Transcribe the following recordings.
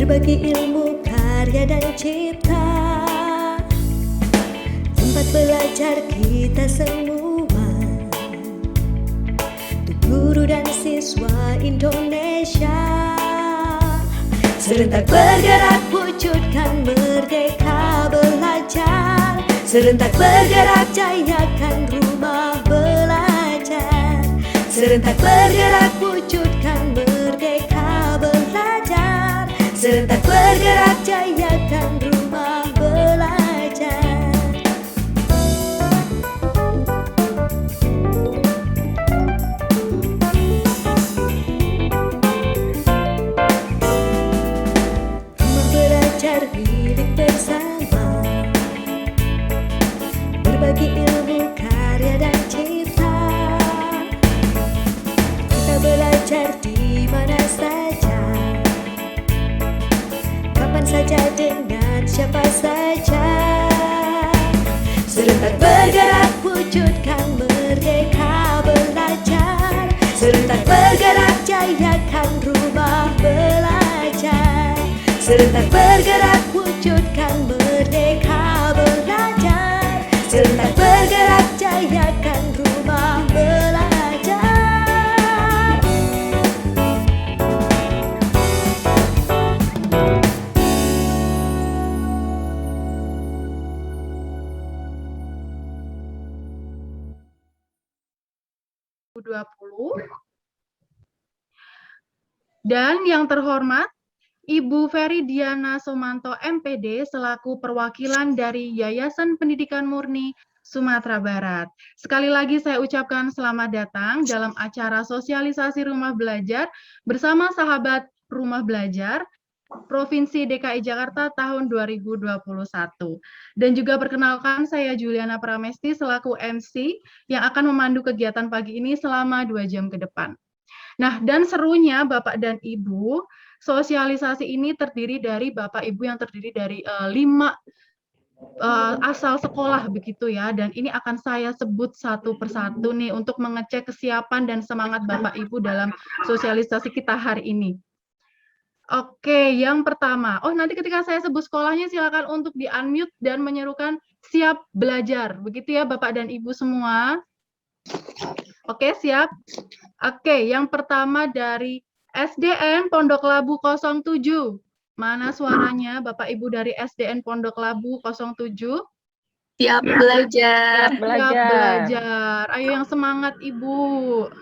berbagi ilmu, karya dan cipta, tempat belajar kita semua, untuk guru dan siswa Indonesia. Serentak bergerak wujudkan merdeka belajar, serentak bergerak jayakan rumah belajar, serentak bergerak wujudkan merdeka belajar, serentak bergerak jayakan rumah belajar. Rumah belajar milik bersama, berbagi ilmu, karya dan cipta, kita belajar di mana saja, kapan saja, dengan siapa saja. Serentak bergerak wujudkan merdeka belajar, serentak bergerak jayakan rumah belajar, serentak bergerak wujudkan merdeka belajar, serentak bergerak jayakan rumah belajar. 2020. Dan yang terhormat, Ibu Ferry Diana Somanto MPD selaku perwakilan dari Yayasan Pendidikan Murni Sumatera Barat. Sekali lagi saya ucapkan selamat datang dalam acara sosialisasi rumah belajar bersama sahabat rumah belajar Provinsi DKI Jakarta tahun 2021. Dan juga perkenalkan saya Juliana Pramesti selaku MC yang akan memandu kegiatan pagi ini selama 2 jam ke depan. Nah, dan serunya Bapak dan Ibu, sosialisasi ini terdiri dari Bapak Ibu yang terdiri dari 5 asal sekolah begitu ya, dan ini akan saya sebut satu persatu nih untuk mengecek kesiapan dan semangat Bapak Ibu dalam sosialisasi kita hari ini. Oke, yang pertama, nanti ketika saya sebut sekolahnya silakan untuk di-unmute dan menyerukan siap belajar, begitu ya Bapak dan Ibu semua. Oke, siap. Oke, yang pertama dari SDN Pondok Labu 07. Mana suaranya Bapak Ibu dari SDN Pondok Labu 07? Siap belajar. Siap belajar. Ayo yang semangat Ibu.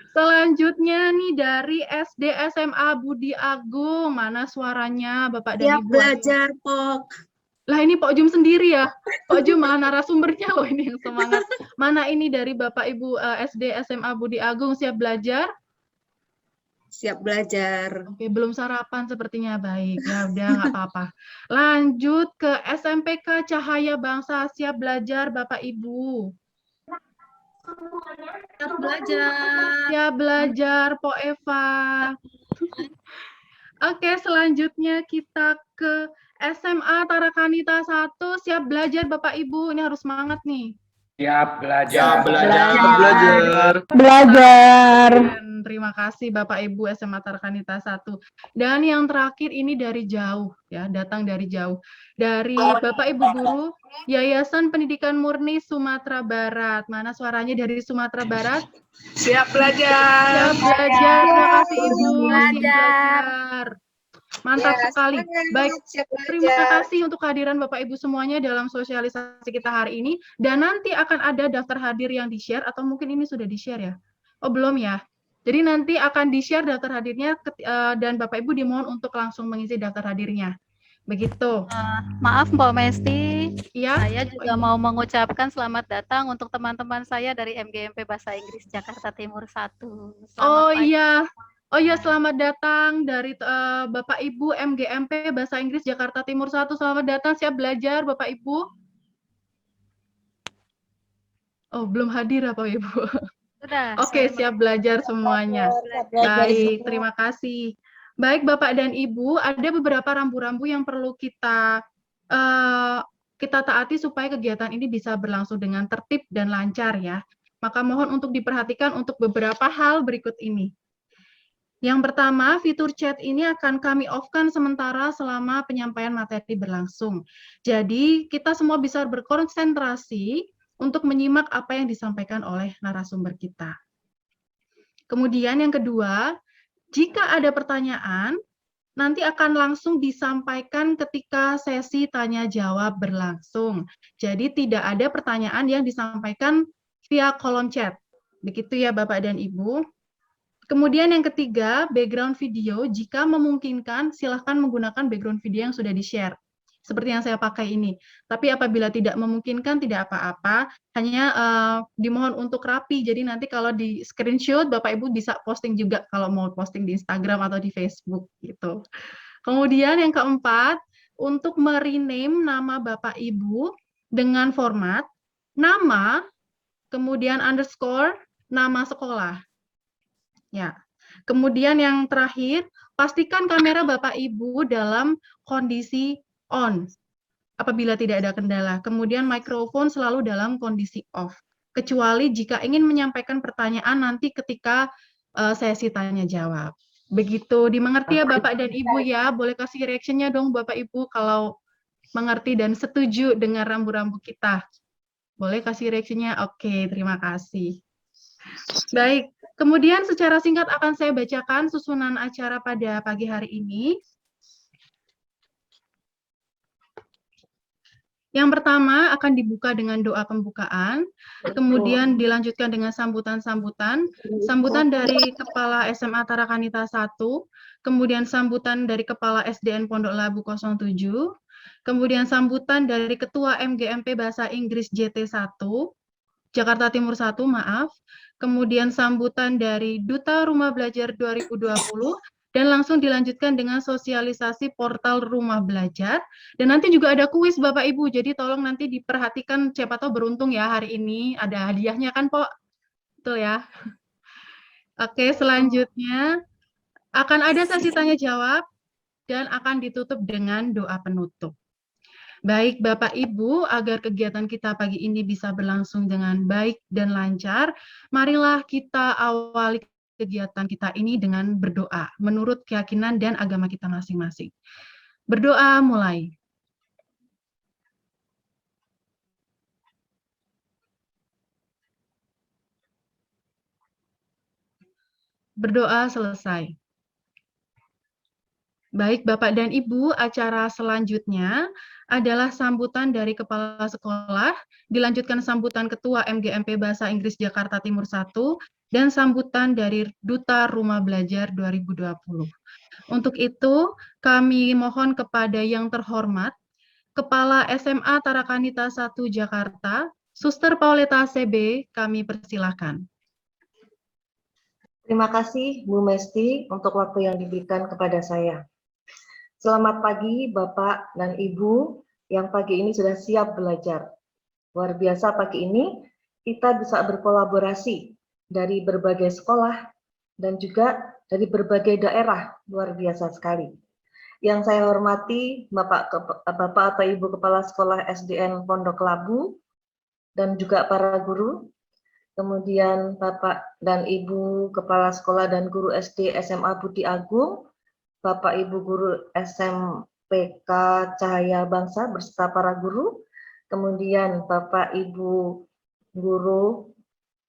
Selanjutnya nih dari SD SMA Budi Agung. Mana suaranya Bapak dan Siap Ibu? belajar, Pok. Lah ini Pok Jum sendiri ya. Pok Jum malah narasumbernya loh ini yang semangat. Mana ini dari Bapak Ibu SD SMA Budi Agung siap belajar? Siap belajar. Oke, belum sarapan sepertinya. Baik, ya udah nggak apa-apa. Lanjut ke SMPK Cahaya Bangsa, siap belajar Bapak Ibu. Siap belajar. Siap belajar Po Eva. Oke, selanjutnya kita ke SMA Tarakanita 1, siap belajar Bapak Ibu. Ini harus semangat nih. Siap belajar. Belajar. Terima kasih Bapak Ibu SMA Tarakanita 1. Dan yang terakhir ini dari jauh ya, datang dari jauh. Dari Bapak Ibu guru Yayasan Pendidikan Murni Sumatera Barat. Mana suaranya dari Sumatera Barat? Siap belajar. Siap belajar. Terima kasih Ibu. Siap belajar. Mantap sekali. Baik, terima kasih untuk kehadiran Bapak Ibu semuanya dalam sosialisasi kita hari ini. Dan nanti akan ada daftar hadir yang di-share, atau mungkin ini sudah di-share ya? Oh, belum ya? Jadi nanti akan di-share daftar hadirnya, dan Bapak Ibu dimohon untuk langsung mengisi daftar hadirnya. Begitu. Maaf Mbak Mesti, Ya, saya juga mau mengucapkan selamat datang untuk teman-teman saya dari MGMP Bahasa Inggris Jakarta Timur 1. Oh iya. Oh iya, selamat datang dari Bapak Ibu MGMP Bahasa Inggris Jakarta Timur 1. Selamat datang, siap belajar Bapak Ibu. Oh, belum hadir Bapak Ibu. Sudah. Oke, siap belajar semuanya. Baik, terima kasih. Baik Bapak dan Ibu, ada beberapa rambu-rambu yang perlu kita taati supaya kegiatan ini bisa berlangsung dengan tertib dan lancar ya. Maka mohon untuk diperhatikan untuk beberapa hal berikut ini. Yang pertama, fitur chat ini akan kami off-kan sementara selama penyampaian materi berlangsung. Jadi, kita semua bisa berkonsentrasi untuk menyimak apa yang disampaikan oleh narasumber kita. Kemudian yang kedua, jika ada pertanyaan, nanti akan langsung disampaikan ketika sesi tanya-jawab berlangsung. Jadi, tidak ada pertanyaan yang disampaikan via kolom chat. Begitu ya, Bapak dan Ibu. Kemudian yang ketiga, background video. Jika memungkinkan, silahkan menggunakan background video yang sudah di-share. Seperti yang saya pakai ini. Tapi apabila tidak memungkinkan, tidak apa-apa. Hanya dimohon untuk rapi. Jadi nanti kalau di screenshot, Bapak Ibu bisa posting juga kalau mau posting di Instagram atau di Facebook. Gitu. Kemudian yang keempat, untuk merename nama Bapak Ibu dengan format nama, kemudian underscore, nama sekolah. Ya. Kemudian yang terakhir, pastikan kamera Bapak Ibu dalam kondisi on apabila tidak ada kendala. Kemudian mikrofon selalu dalam kondisi off. Kecuali jika ingin menyampaikan pertanyaan nanti ketika sesi tanya jawab. Begitu, dimengerti ya Bapak dan Ibu ya. Boleh kasih reaction-nya dong Bapak Ibu kalau mengerti dan setuju dengan rambu-rambu kita. Boleh kasih reaction-nya? Oke, terima kasih. Baik, kemudian secara singkat akan saya bacakan susunan acara pada pagi hari ini. Yang pertama akan dibuka dengan doa pembukaan, kemudian dilanjutkan dengan sambutan-sambutan, sambutan dari Kepala SMA Tarakanita 1, kemudian sambutan dari Kepala SDN Pondok Labu 07, kemudian sambutan dari Ketua MGMP Bahasa Inggris JT1, Jakarta Timur 1, maaf, kemudian sambutan dari Duta Rumah Belajar 2020, dan langsung dilanjutkan dengan sosialisasi portal Rumah Belajar, dan nanti juga ada kuis Bapak Ibu, jadi tolong nanti diperhatikan, siapa tahu beruntung ya hari ini, ada hadiahnya kan, Pok? Betul ya? Oke, selanjutnya akan ada sesi tanya-jawab, dan akan ditutup dengan doa penutup. Baik Bapak Ibu, agar kegiatan kita pagi ini bisa berlangsung dengan baik dan lancar, marilah kita awali kegiatan kita ini dengan berdoa, menurut keyakinan dan agama kita masing-masing. Berdoa mulai. Berdoa selesai. Baik Bapak dan Ibu, acara selanjutnya adalah sambutan dari Kepala Sekolah, dilanjutkan sambutan Ketua MGMP Bahasa Inggris Jakarta Timur 1, dan sambutan dari Duta Rumah Belajar 2020. Untuk itu, kami mohon kepada yang terhormat, Kepala SMA Tarakanita 1 Jakarta, Suster Pauleta CB, kami persilahkan. Terima kasih Bu Mesti untuk waktu yang diberikan kepada saya. Selamat pagi Bapak dan Ibu yang pagi ini sudah siap belajar. Luar biasa pagi ini kita bisa berkolaborasi dari berbagai sekolah dan juga dari berbagai daerah, luar biasa sekali. Yang saya hormati Bapak atau Ibu Kepala Sekolah SDN Pondok Labu dan juga para guru, kemudian Bapak dan Ibu Kepala Sekolah dan Guru SD SMA Budi Agung, Bapak Ibu Guru SMPK Cahaya Bangsa beserta para guru, kemudian Bapak Ibu Guru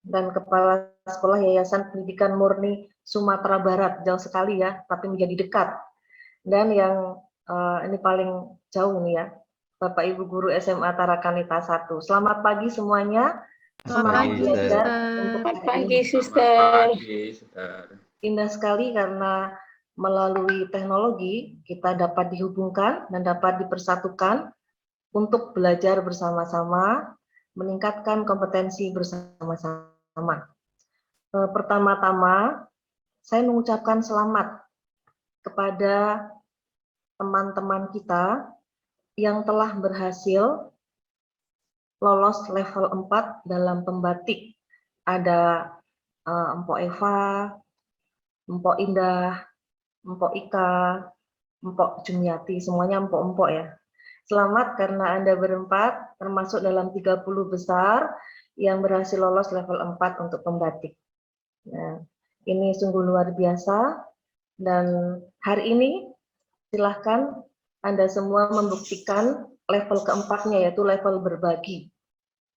dan Kepala Sekolah Yayasan Pendidikan Murni Sumatera Barat, jauh sekali ya, tapi menjadi dekat. Dan yang ini paling jauh nih ya, Bapak Ibu Guru SMA Tarakanita 1. Selamat pagi semuanya. Selamat pagi, belajar untuk hari ini. Suster. Indah sekali karena melalui teknologi kita dapat dihubungkan dan dapat dipersatukan untuk belajar bersama-sama, meningkatkan kompetensi bersama-sama. Pertama-tama, saya mengucapkan selamat kepada teman-teman kita yang telah berhasil lolos level 4 dalam pembatik. Ada Empok Eva, Empok Indah, Empok Ika, Empok Jumiati, semuanya empok-empok ya. Selamat karena Anda berempat termasuk dalam 30 besar yang berhasil lolos level 4 untuk pembatik. Nah, ini sungguh luar biasa Dan hari ini silahkan Anda semua membuktikan level keempatnya, yaitu level berbagi.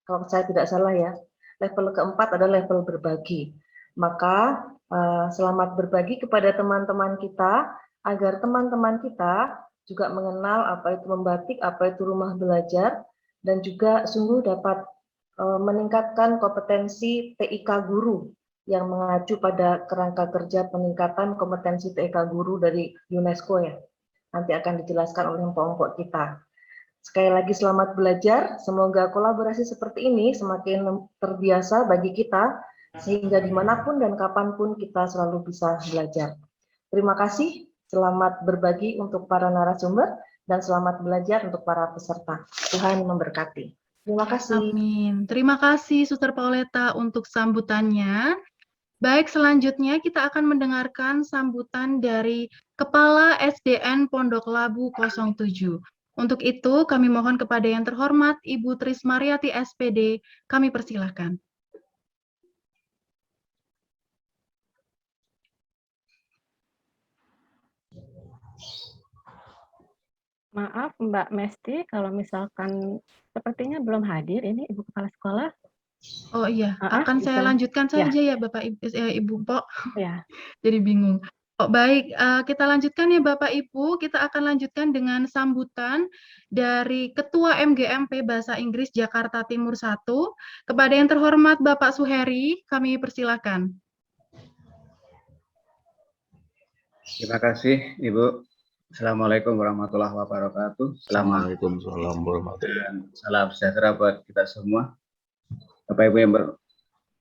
Kalau saya tidak salah ya, level keempat adalah level berbagi. Maka selamat berbagi kepada teman-teman kita, agar teman-teman kita juga mengenal apa itu membatik, apa itu rumah belajar, dan juga sungguh dapat meningkatkan kompetensi TIK guru yang mengacu pada kerangka kerja peningkatan kompetensi TIK guru dari UNESCO ya. Nanti akan dijelaskan oleh kelompok kita. Sekali lagi selamat belajar, semoga kolaborasi seperti ini semakin terbiasa bagi kita, sehingga dimanapun dan kapanpun kita selalu bisa belajar. Terima kasih, selamat berbagi untuk para narasumber, dan selamat belajar untuk para peserta. Tuhan memberkati. Terima kasih. Amin. Terima kasih Suster Pauleta untuk sambutannya. Baik, selanjutnya kita akan mendengarkan sambutan dari Kepala SDN Pondok Labu 07. Untuk itu, kami mohon kepada yang terhormat Ibu Trismariati SPD, kami persilahkan. Maaf Mbak Mesti, kalau misalkan sepertinya belum hadir ini Ibu Kepala Sekolah. Oh iya, akan saya bisa. lanjutkan saja ya Bapak Ibu Pok. Ya. Jadi bingung. Oh, baik, kita lanjutkan ya Bapak Ibu. Kita akan lanjutkan dengan sambutan dari Ketua MGMP Bahasa Inggris Jakarta Timur 1. Kepada yang terhormat Bapak Suheri, kami persilakan. Terima kasih Ibu. Assalamualaikum warahmatullahi wabarakatuh. Assalamualaikum warahmatullahi wabarakatuh. Dan salam sejahtera buat kita semua. Bapak Ibu yang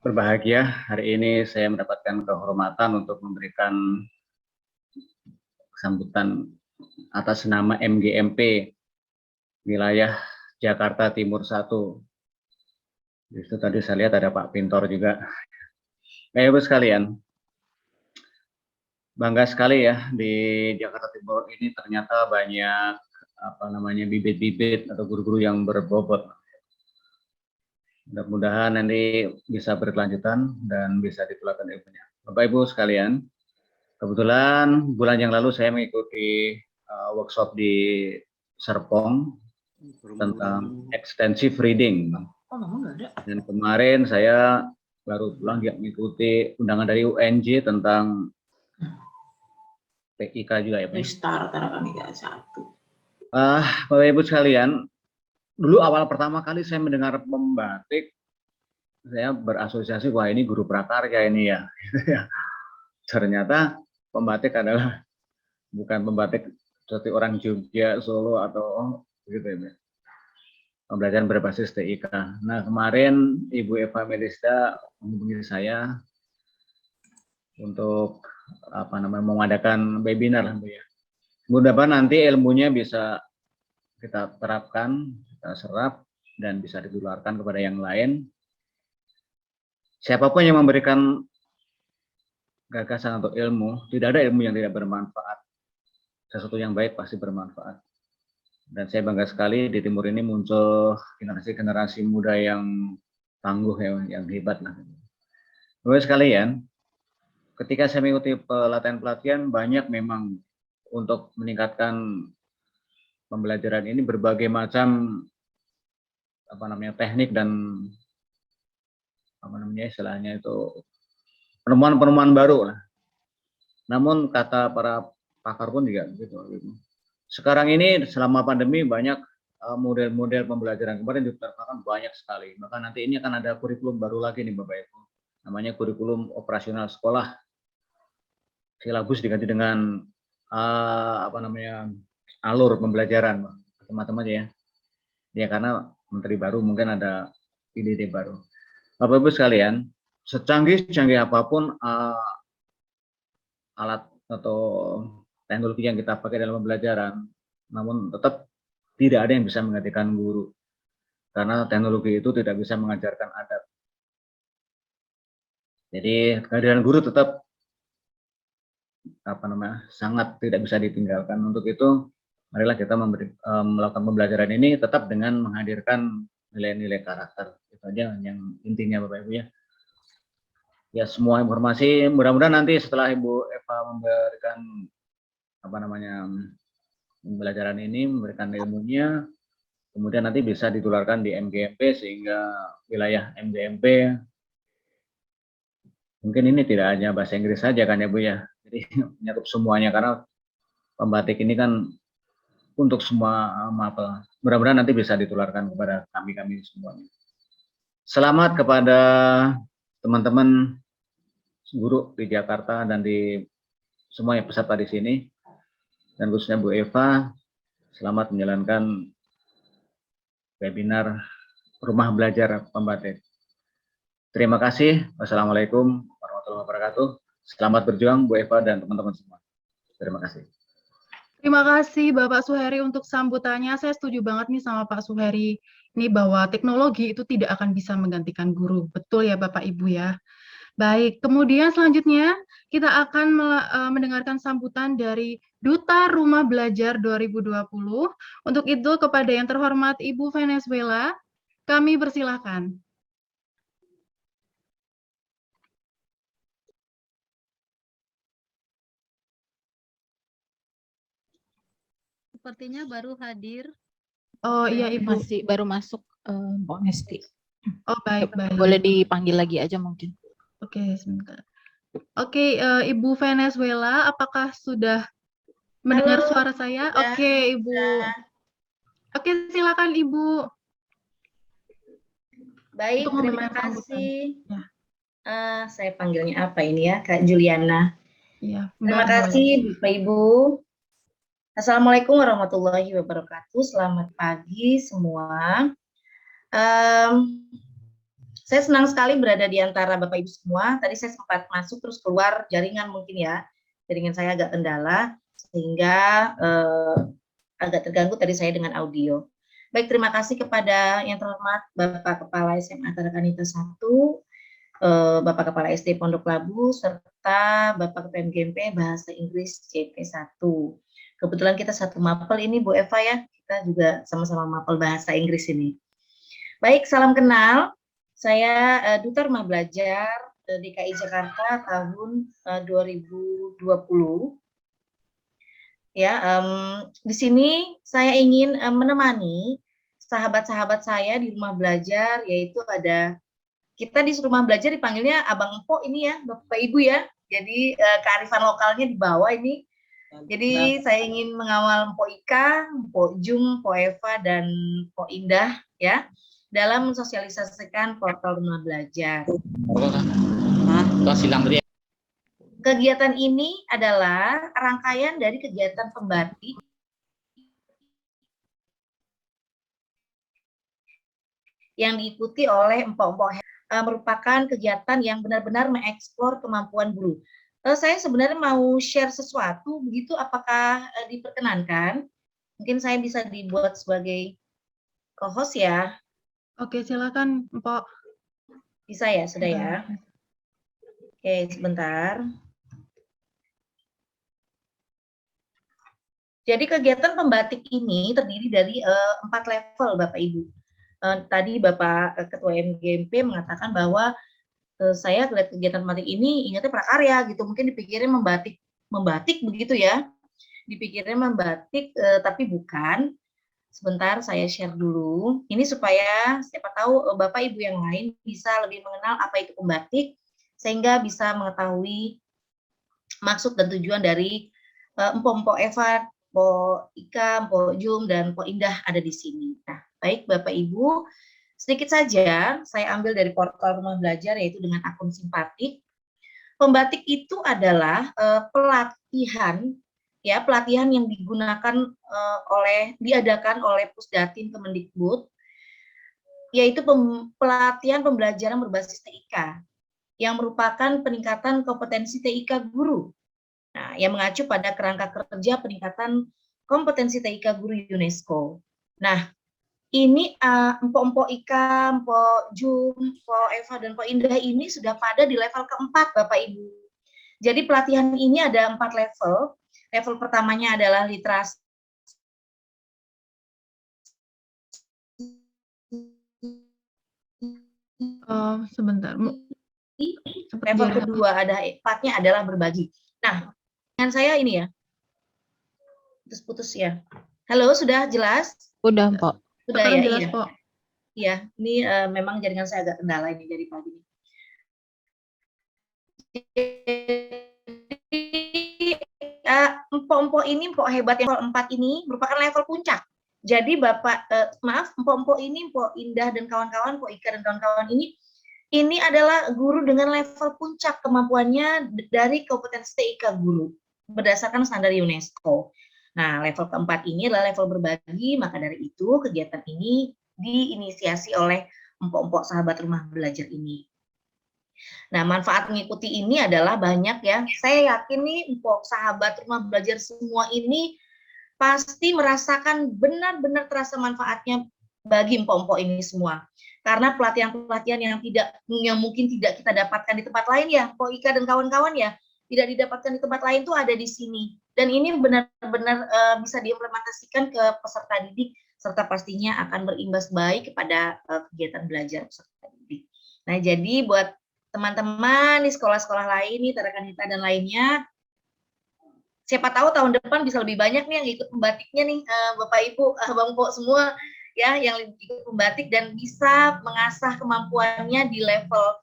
berbahagia, hari ini saya mendapatkan kehormatan untuk memberikan sambutan atas nama MGMP wilayah Jakarta Timur 1. Itu tadi saya lihat ada Pak Pintor juga. Bapak Ibu sekalian, bangga sekali ya di Jakarta Timur ini ternyata banyak bibit-bibit atau guru-guru yang berbobot. Mudah-mudahan nanti bisa berkelanjutan dan bisa ditularkan ilmunya. Bapak Ibu sekalian, kebetulan bulan yang lalu saya mengikuti workshop di Serpong tentang extensive reading. Dan kemarin saya baru pulang mengikuti undangan dari UNJ tentang TIK juga ya Pak. Bapak Ibu sekalian, dulu awal pertama kali saya mendengar pembatik, saya berasosiasi wah ini guru prakarya ini ya. Ternyata pembatik adalah bukan pembatik seperti orang Jogja, Solo atau gitu ya. Pembelajaran berbasis TIK. Nah kemarin Ibu Eva Melista menghubungi saya untuk mengadakan webinar ya. Mudah-mudahan nanti ilmunya bisa kita terapkan, kita serap dan bisa ditularkan kepada yang lain. Siapapun yang memberikan gagasan atau ilmu, tidak ada ilmu yang tidak bermanfaat. Sesuatu yang baik pasti bermanfaat. Dan saya bangga sekali di Timur ini muncul generasi-generasi muda yang tangguh ya, yang hebat lah. Bapak sekalian, ketika saya mengikuti pelatihan-pelatihan banyak memang untuk meningkatkan pembelajaran ini berbagai macam teknik dan istilahnya itu penemuan-penemuan baru lah. Namun kata para pakar pun juga begitu. Sekarang ini selama pandemi banyak model-model pembelajaran kemarin diterapkan banyak sekali. Maka nanti ini akan ada kurikulum baru lagi nih Bapak Ibu. Namanya kurikulum operasional sekolah. Silabus diganti dengan alur pembelajaran teman-teman ya. Ya karena menteri baru mungkin ada ide-ide baru. Bapak Ibu sekalian, secanggih-canggih apapun alat atau teknologi yang kita pakai dalam pembelajaran, namun tetap tidak ada yang bisa menggantikan guru. Karena teknologi itu tidak bisa mengajarkan adab. Jadi kehadiran guru tetap sangat tidak bisa ditinggalkan. Untuk itu marilah kita melakukan pembelajaran ini tetap dengan menghadirkan nilai-nilai karakter. Itu aja yang intinya Bapak Ibu ya. ya semua informasi. Mudah-mudahan nanti setelah Ibu Eva memberikan pembelajaran ini, memberikan ilmunya, kemudian nanti bisa ditularkan di MGMP sehingga wilayah MGMP mungkin ini tidak hanya bahasa Inggris saja kan ya Bu ya, jadi mencakup semuanya karena pembatik ini kan untuk semua mapel. Mudah-mudahan nanti bisa ditularkan kepada kami semuanya. Selamat kepada teman-teman guru di Jakarta dan di semuanya peserta di sini, dan khususnya Bu Eva, selamat menjalankan webinar Rumah Belajar Pembatik. Terima kasih. Wassalamualaikum warahmatullahi wabarakatuh. Selamat berjuang Bu Eva dan teman-teman semua. Terima kasih. Terima kasih Bapak Suheri untuk sambutannya. Saya setuju banget nih sama Pak Suheri ini bahwa teknologi itu tidak akan bisa menggantikan guru. Betul ya Bapak Ibu ya. Baik, kemudian selanjutnya kita akan mendengarkan sambutan dari Duta Rumah Belajar 2020. Untuk itu kepada yang terhormat Ibu Venezuela, kami persilahkan. Sepertinya baru hadir. Oh iya Ibu. Masih baru masuk Mbak Mesti. Oh baik. Boleh dipanggil lagi aja mungkin. Oke, sebentar. Oke, Ibu Venezuela, apakah sudah mendengar suara saya? Oke, Ibu. Oke, silakan Ibu. Baik, Untuk terima memberikan kasih. Ya. Saya panggilnya apa ini ya, Kak Juliana. Iya, Terima kasih, Bapak Ibu. Assalamualaikum warahmatullahi wabarakatuh. Selamat pagi semua. Saya senang sekali berada di antara Bapak Ibu semua. Tadi saya sempat masuk terus keluar jaringan mungkin ya. Jaringan saya agak kendala sehingga agak terganggu tadi saya dengan audio. Baik, terima kasih kepada yang terhormat Bapak Kepala SMA Tarakanita 1, Bapak Kepala SD Pondok Labu, serta Bapak Ketua MGMP Bahasa Inggris CP1. Kebetulan kita satu mapel ini Bu Eva ya, kita juga sama-sama mapel bahasa Inggris ini. Baik, salam kenal. Saya Duta Rumah Belajar DKI Jakarta tahun 2020. Ya, di sini saya ingin menemani sahabat-sahabat saya di rumah belajar, yaitu ada kita di rumah belajar dipanggilnya Abang Empok ini ya, Bapak Ibu ya. Jadi kearifan lokalnya di bawah ini. Jadi saya ingin mengawal Mpok Ika, Mpok Jum, Mpok Eva, dan Mpok Indah ya dalam mensosialisasikan portal rumah belajar. Kegiatan ini adalah rangkaian dari kegiatan pembatik yang diikuti oleh empok-empok, merupakan kegiatan yang benar-benar mengeksplor kemampuan guru. Saya sebenarnya mau share sesuatu, begitu apakah diperkenankan? Mungkin saya bisa dibuat sebagai co-host ya. Oke, silakan Mpok. Bisa ya, sudah ya. Oke, sebentar. Jadi kegiatan pembatik ini terdiri dari 4 level Bapak Ibu. Tadi Bapak Ketua MGMP mengatakan bahwa saya lihat kegiatan pembatik ini ingatnya prakarya gitu, mungkin dipikirnya membatik begitu ya. Dipikirnya membatik tapi bukan. Sebentar saya share dulu. Ini supaya siapa tahu Bapak Ibu yang lain bisa lebih mengenal apa itu pembatik sehingga bisa mengetahui maksud dan tujuan dari Mpok Eva, Mpok Ika, Mpok Jum, dan Mpok Indah ada di sini. Nah, baik Bapak Ibu, sedikit saja saya ambil dari portal rumah belajar yaitu dengan akun simpatik. Pembatik itu adalah pelatihan yang diadakan oleh Pusdatin Kemendikbud, yaitu pelatihan pembelajaran berbasis TIK yang merupakan peningkatan kompetensi TIK guru. Nah, yang mengacu pada kerangka kerja peningkatan kompetensi TIK guru UNESCO. Nah, ini Mpok Ika, Mpok Jum, Mpok Eva, dan Mpok Indah ini sudah pada di level keempat, Bapak Ibu. Jadi pelatihan ini ada 4 level. Level pertamanya adalah literasi. Sebentar. level kedua ada empatnya adalah berbagi. Nah, dengan saya ini ya, putus-putus ya. Halo, sudah jelas? Udah, Mpok. Sudah Sekarang ya, jelas, iya. Pok. Iya, ini memang jaringan saya agak kendala ini dari pagi ini. Empok-empok ini, empok hebat yang level 4 ini merupakan level puncak. Jadi empok-empok ini, empok Indah dan kawan-kawan, empok Ika dan kawan-kawan ini adalah guru dengan level puncak kemampuannya dari kompetensi TIK guru berdasarkan standar UNESCO. Nah, level keempat ini adalah level berbagi, maka dari itu kegiatan ini diinisiasi oleh empok-empok sahabat rumah belajar ini. Nah, manfaat mengikuti ini adalah banyak ya. Saya yakin nih empok sahabat rumah belajar semua ini pasti merasakan benar-benar terasa manfaatnya bagi empok-empok ini semua. Karena pelatihan-pelatihan yang mungkin tidak kita dapatkan di tempat lain ya, Empok Ika dan kawan-kawan ya, tidak didapatkan di tempat lain tuh ada di sini. Dan ini benar-benar bisa diimplementasikan ke peserta didik serta pastinya akan berimbas baik kepada kegiatan belajar peserta didik. Nah, jadi buat teman-teman di sekolah-sekolah lain nih, Tarakan Hita dan lainnya, siapa tahu tahun depan bisa lebih banyak nih yang ikut membatiknya nih, Bapak Ibu, Bang Pok semua ya yang ikut membatik dan bisa mengasah kemampuannya di level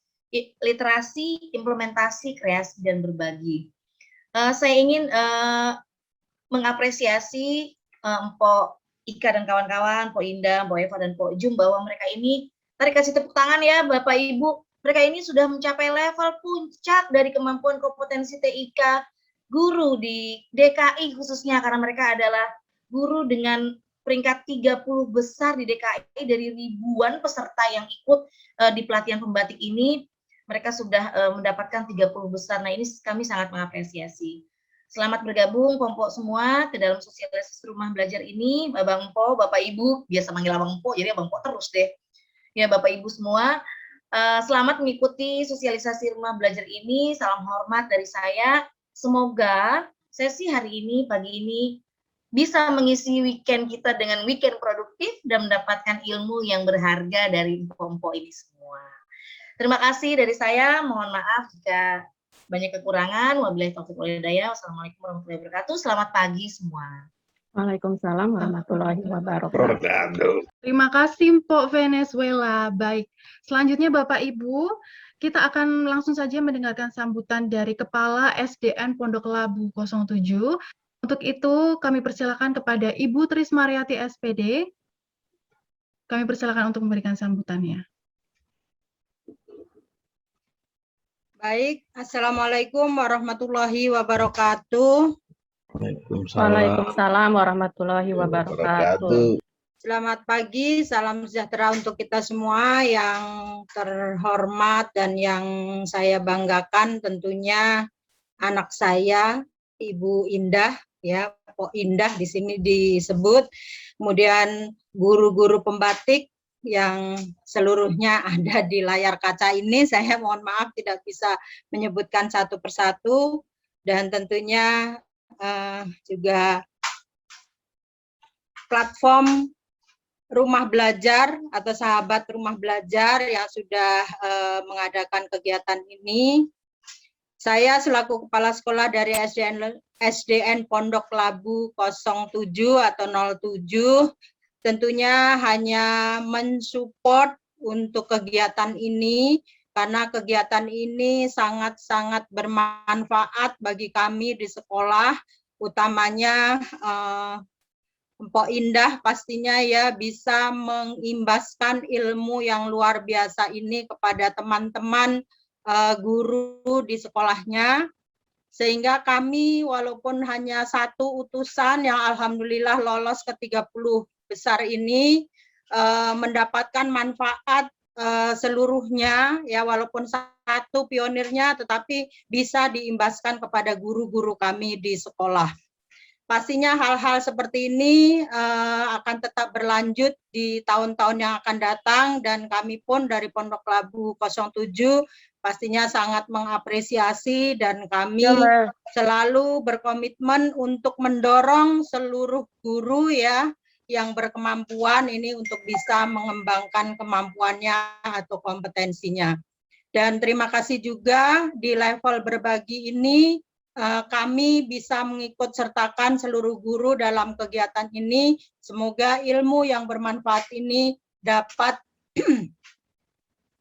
literasi, implementasi, kreasi dan berbagi. Saya ingin mengapresiasi Mpok Ika dan kawan-kawan, Mpok Indah, Mpok Eva dan Mpok Jum bahwa mereka ini, tarik kasih tepuk tangan ya Bapak Ibu, mereka ini sudah mencapai level puncak dari kemampuan kompetensi TIK guru di DKI khususnya, karena mereka adalah guru dengan peringkat 30 besar di DKI dari ribuan peserta yang ikut di pelatihan pembatik ini. Mereka sudah mendapatkan 30 besar. Nah, ini kami sangat mengapresiasi. Selamat bergabung kelompok semua ke dalam sosialisasi rumah belajar ini. Bang Po, Bapak Ibu, biasa manggil Abang Po, jadi Abang Po terus deh. Ya, Bapak Ibu semua, selamat mengikuti sosialisasi rumah belajar ini. Salam hormat dari saya. Semoga sesi hari ini, pagi ini, bisa mengisi weekend kita dengan weekend produktif dan mendapatkan ilmu yang berharga dari empok-empok ini semua. Terima kasih dari saya, mohon maaf jika banyak kekurangan. Wabillahi taufiq wal hidayah. Wassalamualaikum warahmatullahi wabarakatuh. Selamat pagi semua. Waalaikumsalam warahmatullahi wabarakatuh. Terima kasih Mpok Venezuela. Baik, selanjutnya Bapak Ibu, kita akan langsung saja mendengarkan sambutan dari Kepala SDN Pondok Labu 07. Untuk itu kami persilakan kepada Ibu Trismariati SPD. Kami persilakan untuk memberikan sambutannya. Baik, Assalamualaikum warahmatullahi wabarakatuh. Waalaikumsalam warahmatullahi wabarakatuh. Selamat pagi, salam sejahtera untuk kita semua yang terhormat dan yang saya banggakan tentunya anak saya, Ibu Indah, ya, Pok Indah di sini disebut. Kemudian guru-guru pembatik yang seluruhnya ada di layar kaca ini, saya mohon maaf tidak bisa menyebutkan satu persatu, dan tentunya juga platform rumah belajar atau sahabat rumah belajar yang sudah mengadakan kegiatan ini. Saya selaku kepala sekolah dari SDN Pondok Labu 07 atau 07 tentunya hanya mensupport untuk kegiatan ini, karena kegiatan ini sangat-sangat bermanfaat bagi kami di sekolah, utamanya Mpok Indah pastinya ya bisa mengimbaskan ilmu yang luar biasa ini kepada teman-teman guru di sekolahnya, sehingga kami walaupun hanya satu utusan yang alhamdulillah lolos ke 30 besar ini mendapatkan manfaat seluruhnya ya, walaupun satu pionirnya tetapi bisa diimbaskan kepada guru-guru kami di sekolah. Pastinya hal-hal seperti ini akan tetap berlanjut di tahun-tahun yang akan datang, dan kami pun dari Pondok Labu 07 pastinya sangat mengapresiasi, dan kami selalu berkomitmen untuk mendorong seluruh guru ya yang berkemampuan ini untuk bisa mengembangkan kemampuannya atau kompetensinya. Dan terima kasih juga di level berbagi ini kami bisa mengikut sertakan seluruh guru dalam kegiatan ini. Semoga ilmu yang bermanfaat ini dapat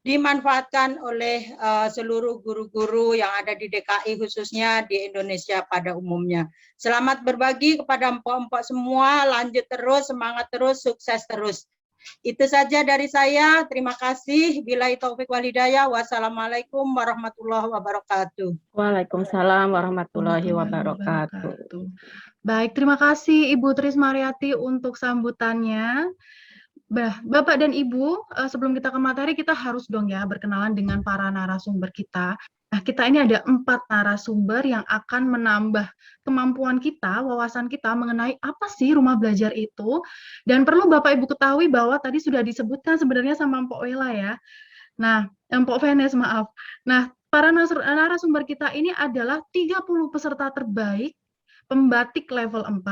dimanfaatkan oleh seluruh guru-guru yang ada di DKI khususnya di Indonesia pada umumnya. Selamat berbagi kepada empok-empok semua, lanjut terus, semangat terus, sukses terus. Itu saja dari saya. Terima kasih. Billahi taufik wal hidayah. Wassalamualaikum warahmatullahi wabarakatuh. Waalaikumsalam warahmatullahi wabarakatuh. Baik, terima kasih Ibu Trismariati untuk sambutannya. Bapak dan Ibu, sebelum kita ke materi, kita harus dong ya berkenalan dengan para narasumber kita. Nah, kita ini ada 4 narasumber yang akan menambah kemampuan kita, wawasan kita mengenai apa sih rumah belajar itu. Dan perlu Bapak Ibu ketahui bahwa tadi sudah disebutkan sebenarnya sama Mpok Wela ya. Nah, Mpok Venes, maaf. Nah, para narasumber kita ini adalah 30 peserta terbaik pembatik level 4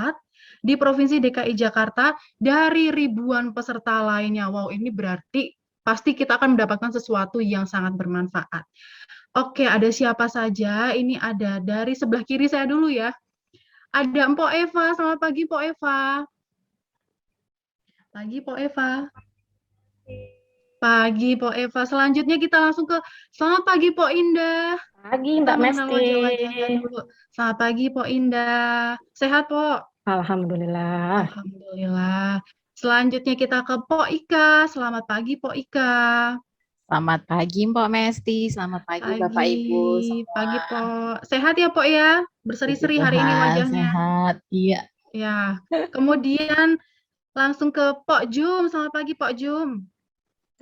di Provinsi DKI Jakarta dari ribuan peserta lainnya. Wow, ini berarti pasti kita akan mendapatkan sesuatu yang sangat bermanfaat. Oke, ada siapa saja? Ini ada dari sebelah kiri saya dulu ya. Ada Mpok Eva. Selamat pagi, Mpok Eva. Pagi, Mpok Eva. Pagi, Mpok Eva. Selanjutnya kita langsung ke selamat pagi, Mpok Indah. Pagi, Mbak Mesti. Selamat pagi, Mpok Indah. Sehat, Pok? Alhamdulillah. Alhamdulillah. Selanjutnya kita ke Pok Ika. Selamat pagi, Pok Ika. Selamat pagi, Mpok Mesti. Selamat pagi, Bapak Ibu semua. Pagi, Pok. Sehat ya, Pok ya? Berseri-seri hari ini wajahnya. Sehat, iya. Ya. Kemudian langsung ke Pok Jum. Selamat pagi, Pok Jum.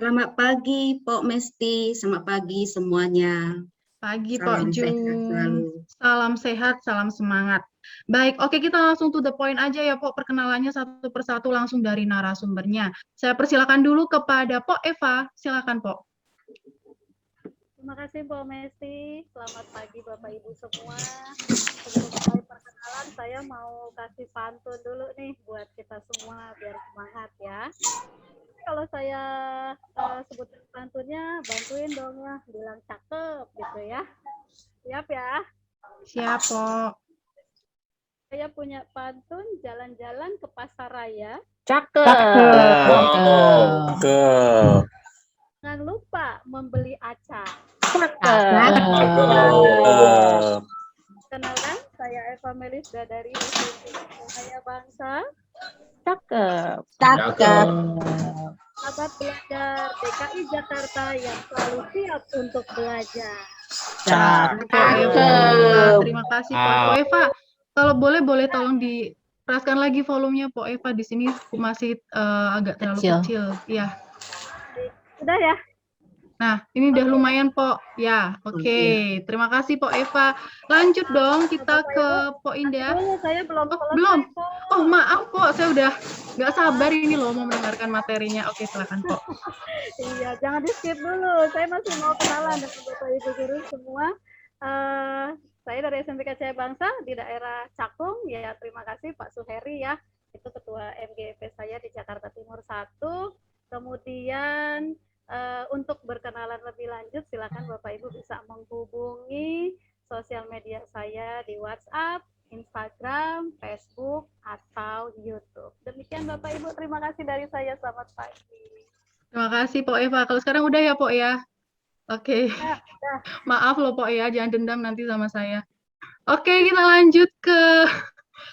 Selamat pagi, Pok Mesti. Selamat pagi semuanya. Pagi, Pok Jum. Salam sehat, salam semangat. Baik, oke, kita langsung to the point aja ya, Pok. Perkenalannya satu persatu langsung dari narasumbernya. Saya persilakan dulu kepada Pok Eva. Silakan, Pok. Terima kasih, Mbak Mesti. Selamat pagi, Bapak Ibu semua. Sebelum mulai perkenalan, saya mau kasih pantun dulu nih buat kita semua biar semangat ya. Kalau saya sebutin pantunnya, bantuin dong ya, bilang cakep gitu ya. Siap ya? Siap, Pok. Saya punya pantun jalan-jalan ke pasar raya. Cakep. Jangan lupa membeli acar. Kenalkan, saya Eva Melisda dari SMP Cahaya Bangsa. Cakep. Sahabat belajar DKI Jakarta yang selalu siap untuk belajar. Cakep. Terima kasih, Pok Eva. Kalau boleh tolong dikeraskan lagi volumenya, Pok Eva. Di sini masih agak terlalu kecil. Ya. Sudah ya? Nah, ini udah lumayan, Pok. Ya, oke. Terima kasih, Pok Eva. Lanjut dong, kita ke Pok Indah. Saya belum selesai. Belum. Oh, maaf, Pok. Saya udah nggak sabar ini loh mau mendengarkan materinya. Oke, silakan, Pok. Iya, jangan di-skip dulu. Saya masih mau kenalan dengan Bapak Ibu guru semua. Saya dari SMPK Cahaya Bangsa di daerah Cakung. Ya, terima kasih Pak Suheri ya. Itu ketua MGP saya di Jakarta Timur 1. Kemudian untuk berkenalan lebih lanjut, silakan Bapak Ibu bisa menghubungi sosial media saya di WhatsApp, Instagram, Facebook, atau YouTube. Demikian Bapak Ibu, terima kasih dari saya. Selamat pagi. Terima kasih, Pok Eva. Kalau sekarang udah ya, Pok ya? Oke. Maaf loh, Pok ya. Jangan dendam nanti sama saya. Oke, kita lanjut ke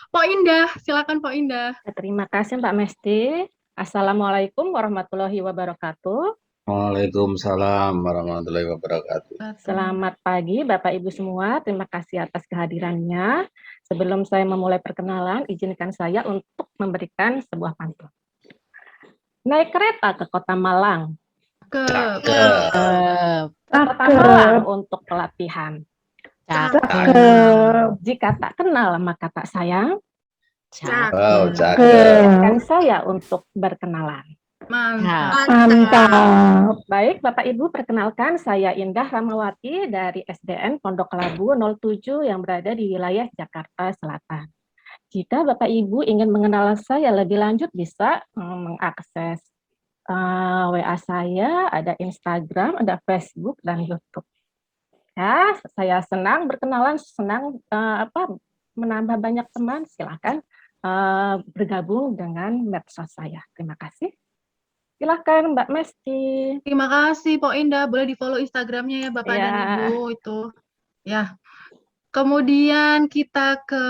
Pok Indah. Silakan, Pok Indah. Terima kasih, Mbak Mesti. Assalamualaikum warahmatullahi wabarakatuh. Waalaikumsalam warahmatullahi wabarakatuh. Selamat pagi Bapak Ibu semua, terima kasih atas kehadirannya. Sebelum saya memulai perkenalan, izinkan saya untuk memberikan sebuah pantun. Naik kereta ke Kota Malang. Ke Kota Malang untuk pelatihan. Jika tak kenal maka tak sayang. Izinkan saya untuk berkenalan. Mantap. Baik, Bapak Ibu, perkenalkan saya Indah Ramawati dari SDN Pondok Labu 07 yang berada di wilayah Jakarta Selatan. Jika Bapak Ibu ingin mengenal saya lebih lanjut, bisa mengakses WA saya, ada Instagram, ada Facebook, dan YouTube. Ya, saya senang berkenalan, senang menambah banyak teman. Silakan bergabung dengan medsos saya. Terima kasih. Silakan Mbak Mesti. Terima kasih Pok Indah, boleh di-follow Instagramnya ya Bapak dan Ibu itu. Ya. Kemudian kita ke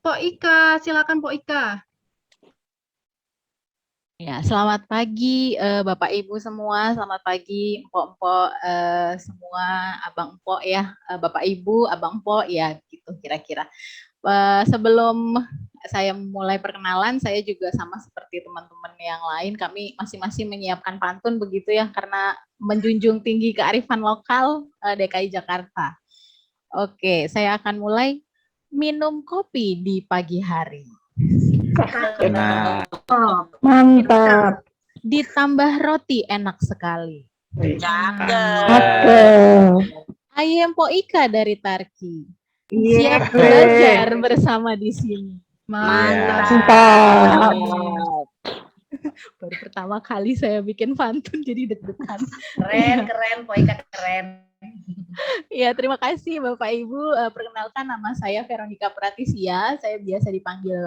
Pok Ika, silakan Pok Ika. Ya, selamat pagi Bapak Ibu semua, selamat pagi empok-empok semua, abang empok ya, Bapak Ibu, abang empok ya, gitu kira-kira. Sebelum saya mulai perkenalan, saya juga sama seperti teman-teman yang lain, kami masing-masing menyiapkan pantun begitu ya, karena menjunjung tinggi kearifan lokal DKI Jakarta. Oke, saya akan mulai minum kopi di pagi hari. Nah, Mantap. Ditambah roti enak sekali. Ayam Po Ika dari Tarki. Siap belajar bersama di sini. Mantap. Baru pertama kali saya bikin pantun jadi deg-degan. Keren, Po Ika keren. Ya, terima kasih Bapak Ibu. Perkenalkan, nama saya Veronica Pratisia. Saya biasa dipanggil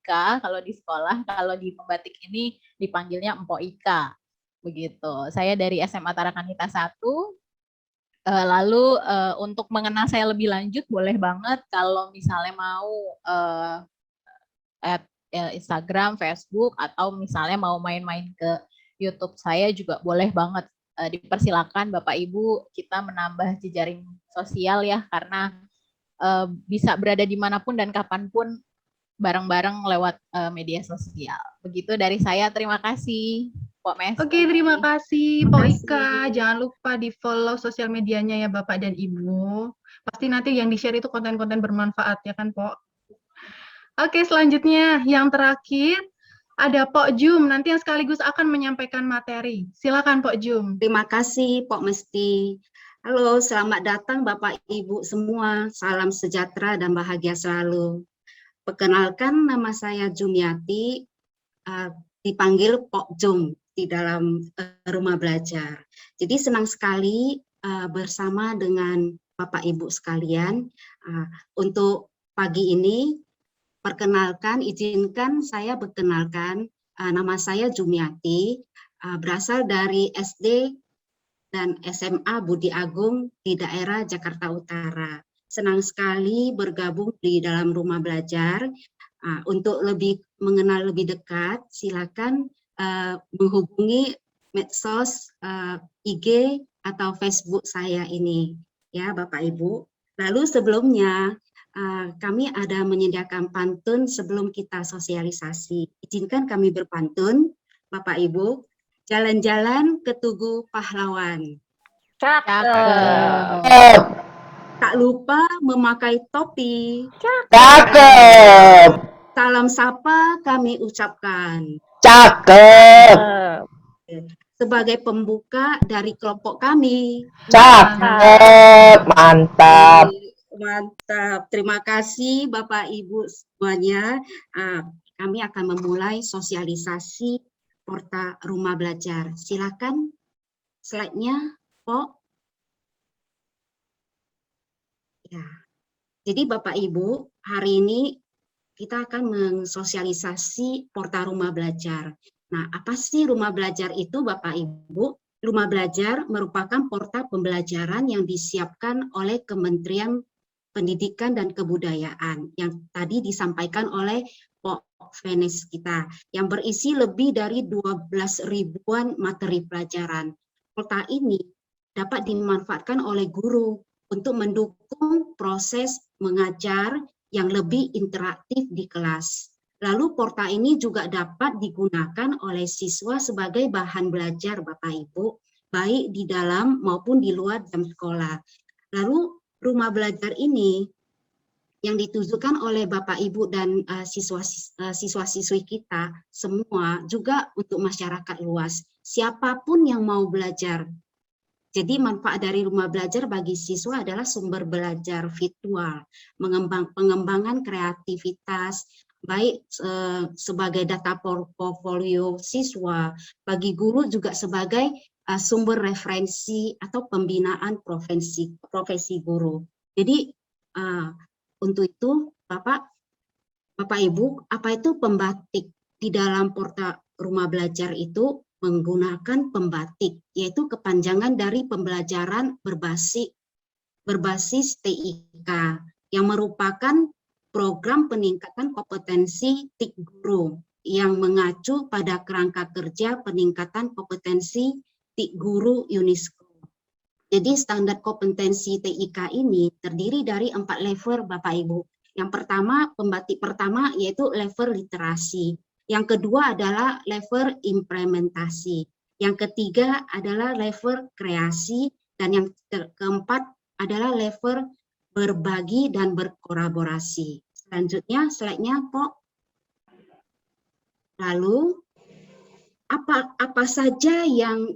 Ika kalau di sekolah. Kalau di pembatik ini dipanggilnya Empok Ika. Begitu. Saya dari SMA Tarakanita 1. Lalu untuk mengenal saya lebih lanjut, boleh banget kalau misalnya mau Instagram, Facebook, atau misalnya mau main-main ke YouTube saya juga boleh banget. Dipersilakan Bapak Ibu, kita menambah jejaring sosial ya, karena bisa berada dimanapun dan kapanpun bareng-bareng lewat media sosial. Begitu dari saya, terima kasih Pok Mes. Oke, terima kasih Pok Ika. Jangan lupa di-follow sosial medianya ya Bapak dan Ibu. Pasti nanti yang di-share itu konten-konten bermanfaat ya kan Pok? Oke, selanjutnya yang terakhir ada Pok Jum, nanti yang sekaligus akan menyampaikan materi. Silakan Pok Jum. Terima kasih Pok Mesti. Halo, selamat datang Bapak Ibu semua. Salam sejahtera dan bahagia selalu. Perkenalkan, nama saya Jumiati, dipanggil Pok Jum di dalam rumah belajar. Jadi senang sekali bersama dengan Bapak Ibu sekalian untuk pagi ini. Perkenalkan, izinkan saya berkenalkan, nama saya Jumiati, berasal dari SD dan SMA Budi Agung di daerah Jakarta Utara. Senang sekali bergabung di dalam rumah belajar. Untuk lebih mengenal lebih dekat, silakan menghubungi medsos IG atau Facebook saya ini, ya Bapak Ibu. Lalu sebelumnya, kami ada menyediakan pantun sebelum kita sosialisasi. Izinkan kami berpantun, Bapak Ibu. Jalan-jalan ke Tugu Pahlawan. Cakep. Tak lupa memakai topi. Cakep. Salam sapa kami ucapkan. Cakep. Sebagai pembuka dari kelompok kami. Cakep. Mantap. Mantap, terima kasih Bapak Ibu semuanya. Kami akan memulai sosialisasi portal rumah belajar. Silakan slide-nya, Pok. Ya. Jadi Bapak Ibu, hari ini kita akan mensosialisasi portal rumah belajar. Nah, apa sih rumah belajar itu Bapak Ibu? Rumah belajar merupakan portal pembelajaran yang disiapkan oleh Kementerian Pendidikan dan Kebudayaan yang tadi disampaikan oleh Pok Venes kita, yang berisi lebih dari 12.000-an materi pelajaran. Portal ini dapat dimanfaatkan oleh guru untuk mendukung proses mengajar yang lebih interaktif di kelas. Lalu portal ini juga dapat digunakan oleh siswa sebagai bahan belajar Bapak Ibu, baik di dalam maupun di luar jam sekolah. Lalu rumah belajar ini yang ditujukan oleh Bapak Ibu dan siswa-siswi kita semua juga untuk masyarakat luas. Siapapun yang mau belajar. Jadi manfaat dari rumah belajar bagi siswa adalah sumber belajar virtual, pengembangan kreativitas, baik sebagai data portfolio siswa, bagi guru juga sebagai sumber referensi atau pembinaan profesi guru. Jadi untuk itu Bapak Ibu, apa itu pembatik? Di dalam portal rumah belajar itu menggunakan pembatik, yaitu kepanjangan dari pembelajaran berbasis TIK yang merupakan program peningkatan kompetensi TIK guru yang mengacu pada kerangka kerja peningkatan kompetensi TIK guru UNESCO. Jadi standar kompetensi TIK ini terdiri dari 4 level Bapak Ibu. Yang pertama, pembatik pertama yaitu level literasi. Yang kedua adalah level implementasi. Yang ketiga adalah level kreasi. Dan yang keempat adalah level berbagi dan berkolaborasi. Selanjutnya, slide-nya, Pok. Lalu, apa saja yang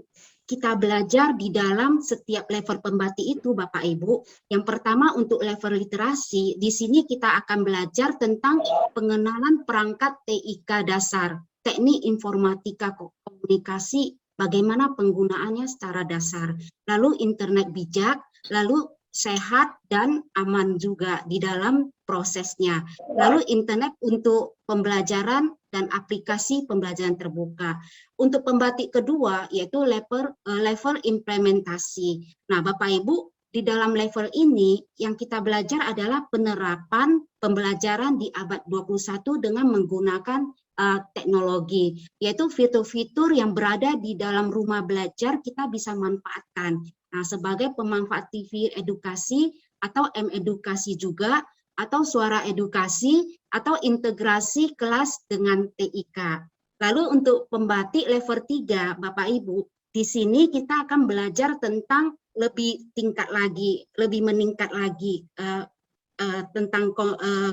kita belajar di dalam setiap level pembatik itu, Bapak Ibu? Yang pertama untuk level literasi, di sini kita akan belajar tentang pengenalan perangkat TIK dasar, teknik informatika komunikasi, bagaimana penggunaannya secara dasar. Lalu internet bijak, lalu sehat dan aman juga di dalam prosesnya. Lalu internet untuk pembelajaran dan aplikasi pembelajaran terbuka. Untuk pembatik kedua yaitu level implementasi. Nah, Bapak Ibu, di dalam level ini yang kita belajar adalah penerapan pembelajaran di abad 21 dengan menggunakan teknologi, yaitu fitur-fitur yang berada di dalam rumah belajar kita bisa manfaatkan. Nah, sebagai pemanfaat TV edukasi atau M-edukasi juga, atau suara edukasi, atau integrasi kelas dengan TIK. Lalu untuk pembatik level 3, Bapak Ibu, di sini kita akan belajar tentang lebih meningkat lagi tentang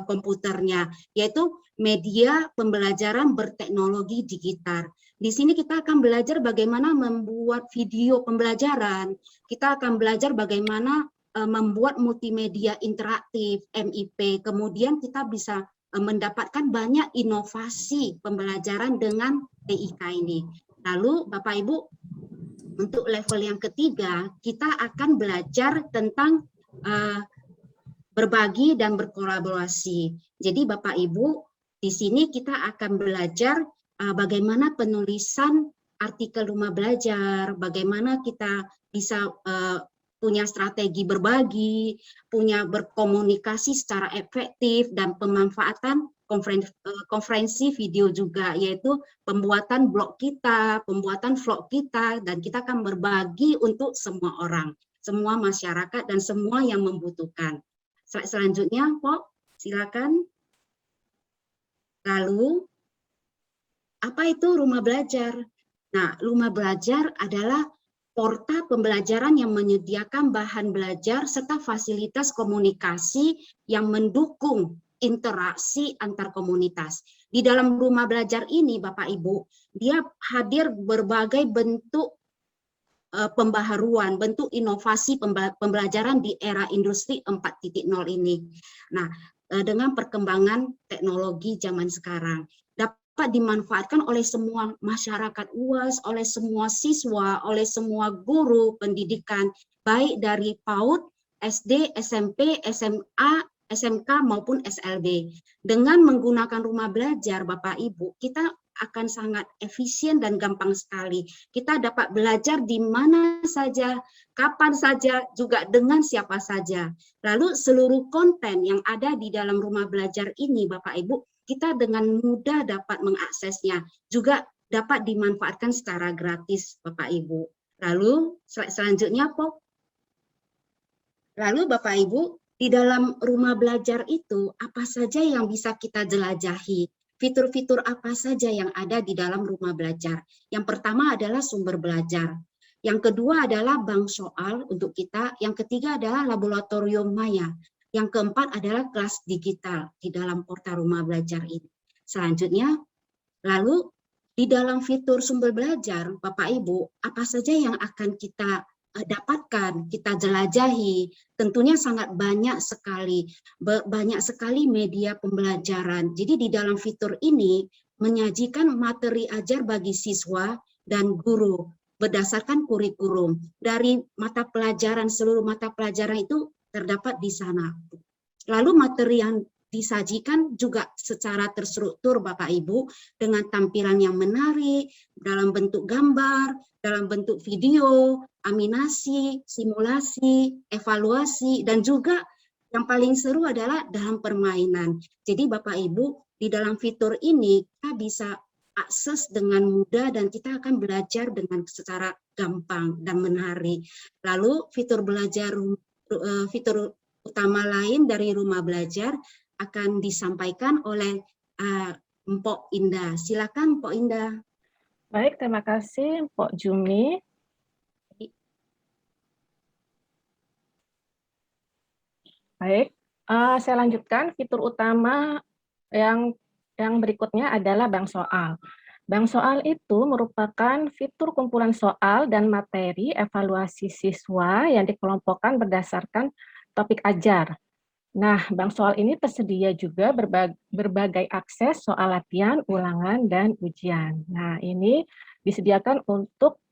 komputernya, yaitu media pembelajaran berteknologi digital. Di sini kita akan belajar bagaimana membuat video pembelajaran, kita akan belajar bagaimana membuat multimedia interaktif, MIP, kemudian kita bisa mendapatkan banyak inovasi pembelajaran dengan TIK ini. Lalu Bapak Ibu, untuk level yang ketiga, kita akan belajar tentang berbagi dan berkolaborasi. Jadi Bapak Ibu, di sini kita akan belajar bagaimana penulisan artikel rumah belajar, bagaimana kita bisa punya strategi berbagi, punya berkomunikasi secara efektif, dan pemanfaatan konferensi video juga, yaitu pembuatan blog kita, pembuatan vlog kita, dan kita akan berbagi untuk semua orang, semua masyarakat, dan semua yang membutuhkan. Slide selanjutnya, Pok, silakan. Lalu, apa itu rumah belajar? Nah, rumah belajar adalah portal pembelajaran yang menyediakan bahan belajar serta fasilitas komunikasi yang mendukung interaksi antar komunitas. Di dalam rumah belajar ini, Bapak Ibu, dia hadir berbagai bentuk pembaharuan, bentuk inovasi pembelajaran di era industri 4.0 ini. Nah, dengan perkembangan teknologi zaman sekarang, dapat dimanfaatkan oleh semua masyarakat luas, oleh semua siswa, oleh semua guru pendidikan, baik dari PAUD, SD, SMP, SMA, SMK maupun SLB. Dengan menggunakan rumah belajar, Bapak Ibu, kita akan sangat efisien dan gampang sekali. Kita dapat belajar di mana saja, kapan saja, juga dengan siapa saja. Lalu seluruh konten yang ada di dalam rumah belajar ini, Bapak Ibu, kita dengan mudah dapat mengaksesnya, juga dapat dimanfaatkan secara gratis, Bapak Ibu. Lalu slide selanjutnya, Pok. Lalu Bapak Ibu, di dalam rumah belajar itu apa saja yang bisa kita jelajahi? Fitur-fitur apa saja yang ada di dalam rumah belajar? Yang pertama adalah sumber belajar. Yang kedua adalah bank soal untuk kita. Yang ketiga adalah laboratorium maya. Yang keempat adalah kelas digital di dalam portal rumah belajar ini. Selanjutnya, lalu di dalam fitur sumber belajar, Bapak Ibu, apa saja yang akan kita dapatkan, kita jelajahi. Tentunya sangat banyak sekali media pembelajaran. Jadi di dalam fitur ini menyajikan materi ajar bagi siswa dan guru berdasarkan kurikulum. Dari mata pelajaran, seluruh mata pelajaran itu terdapat di sana. Lalu materi yang disajikan juga secara terstruktur Bapak Ibu dengan tampilan yang menarik dalam bentuk gambar, dalam bentuk video, animasi, simulasi, evaluasi, dan juga yang paling seru adalah dalam permainan. Jadi Bapak Ibu, di dalam fitur ini kita bisa akses dengan mudah dan kita akan belajar dengan secara gampang dan menarik. Lalu fitur utama lain dari rumah belajar akan disampaikan oleh Mpok Indah. Silakan Mpok Indah. Baik, terima kasih Mpok Jumi. Baik, saya lanjutkan. Fitur utama yang berikutnya adalah bank soal. Bank soal itu merupakan fitur kumpulan soal dan materi evaluasi siswa yang dikelompokkan berdasarkan topik ajar. Nah, bank soal ini tersedia juga berbagai akses soal latihan, ulangan, dan ujian. Nah, ini disediakan untuk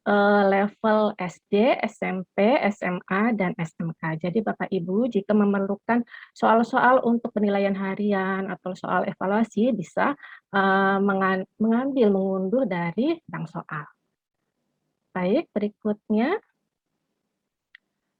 level SD, SMP, SMA, dan SMK. Jadi Bapak Ibu jika memerlukan soal-soal untuk penilaian harian atau soal evaluasi bisa mengunduh dari bank soal. Baik, berikutnya.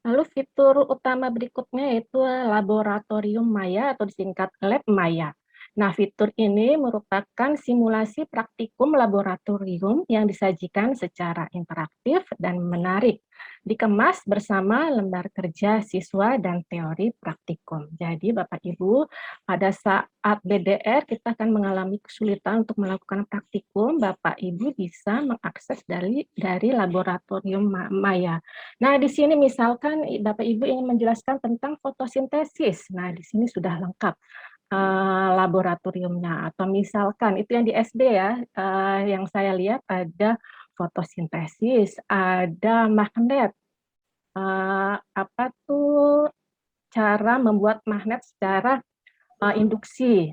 Lalu fitur utama berikutnya yaitu Laboratorium Maya atau disingkat Lab Maya. Nah, fitur ini merupakan simulasi praktikum laboratorium yang disajikan secara interaktif dan menarik, dikemas bersama lembar kerja siswa dan teori praktikum. Jadi Bapak Ibu, pada saat BDR kita akan mengalami kesulitan untuk melakukan praktikum, Bapak Ibu bisa mengakses dari Laboratorium Maya. Nah, di sini misalkan Bapak Ibu ingin menjelaskan tentang fotosintesis. Nah, di sini sudah lengkap laboratoriumnya, atau misalkan itu yang di SD ya, yang saya lihat ada fotosintesis, ada magnet, apa tuh cara membuat magnet secara induksi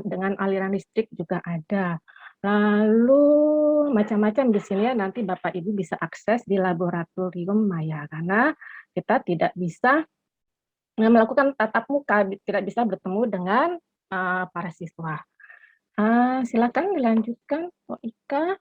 dengan aliran listrik juga ada. Lalu macam-macam di sini ya, nanti Bapak Ibu bisa akses di Laboratorium Maya karena kita tidak bisa melakukan tatap muka, tidak bisa bertemu dengan para siswa. Silakan dilanjutkan, Pak Ika.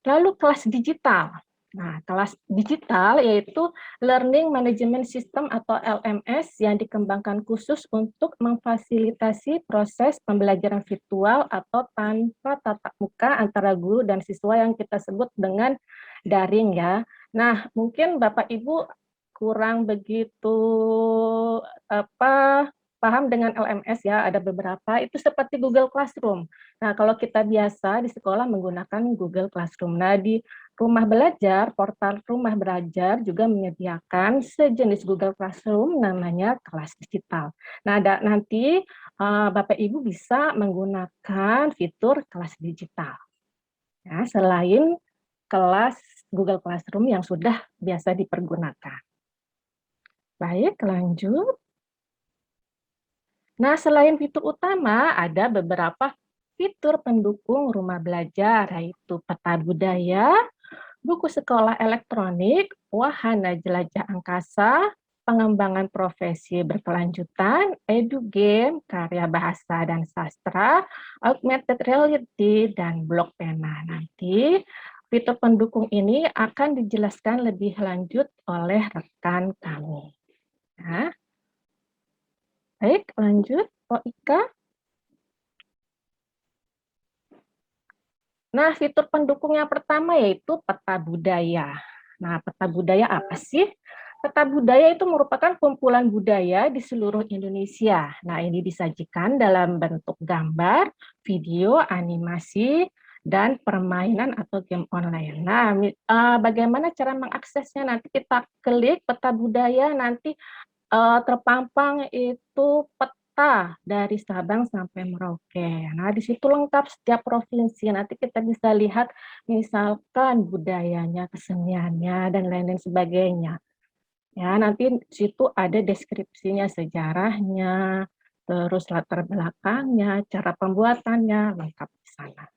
Lalu kelas digital. Nah, kelas digital yaitu Learning Management System atau LMS yang dikembangkan khusus untuk memfasilitasi proses pembelajaran virtual atau tanpa tatap muka antara guru dan siswa yang kita sebut dengan daring ya. Nah, mungkin Bapak Ibu kurang begitu paham dengan LMS ya, ada beberapa itu seperti Google Classroom. Nah, kalau kita biasa di sekolah menggunakan Google Classroom. Nah, di rumah belajar, portal rumah belajar juga menyediakan sejenis Google Classroom namanya kelas digital. Nah, nanti Bapak Ibu bisa menggunakan fitur kelas digital. Ya, selain kelas Google Classroom yang sudah biasa dipergunakan. Baik, lanjut. Nah, selain fitur utama, ada beberapa fitur pendukung rumah belajar, yaitu peta budaya, buku sekolah elektronik, wahana jelajah angkasa, pengembangan profesi berkelanjutan, edugame, karya bahasa dan sastra, augmented reality, dan blog pena. Nanti fitur pendukung ini akan dijelaskan lebih lanjut oleh rekan kami. Nah, baik, lanjut, Pak Ika. Nah, fitur pendukung yang pertama yaitu peta budaya. Nah, peta budaya apa sih? Peta budaya itu merupakan kumpulan budaya di seluruh Indonesia. Nah, ini disajikan dalam bentuk gambar, video, animasi, dan permainan atau game online. Nah, bagaimana cara mengaksesnya? Nanti kita klik peta budaya, nanti terpampang itu peta dari Sabang sampai Merauke. Nah, di situ lengkap setiap provinsi. Nanti kita bisa lihat misalkan budayanya, keseniannya, dan lain-lain sebagainya. Ya, nanti di situ ada deskripsinya, sejarahnya, terus latar belakangnya, cara pembuatannya, lengkap di sana.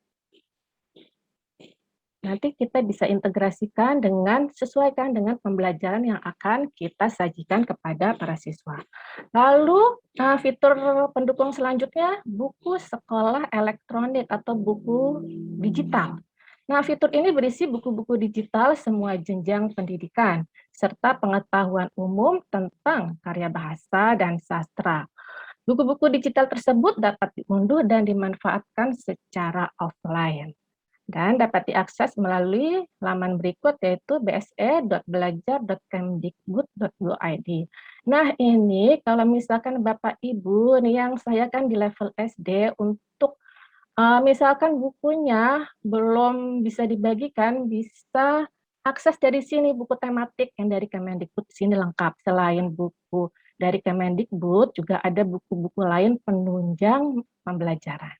Nanti kita bisa integrasikan sesuaikan dengan pembelajaran yang akan kita sajikan kepada para siswa. Lalu fitur pendukung selanjutnya, buku sekolah elektronik atau buku digital. Nah, fitur ini berisi buku-buku digital semua jenjang pendidikan, serta pengetahuan umum tentang karya bahasa dan sastra. Buku-buku digital tersebut dapat diunduh dan dimanfaatkan secara offline, dan dapat diakses melalui laman berikut, yaitu bse.belajar.kemdikbud.go.id. Nah, ini kalau misalkan Bapak Ibu nih, yang saya kan di level SD, untuk misalkan bukunya belum bisa dibagikan, bisa akses dari sini, buku tematik yang dari Kemendikbud sini lengkap. Selain buku dari Kemendikbud, juga ada buku-buku lain penunjang pembelajaran.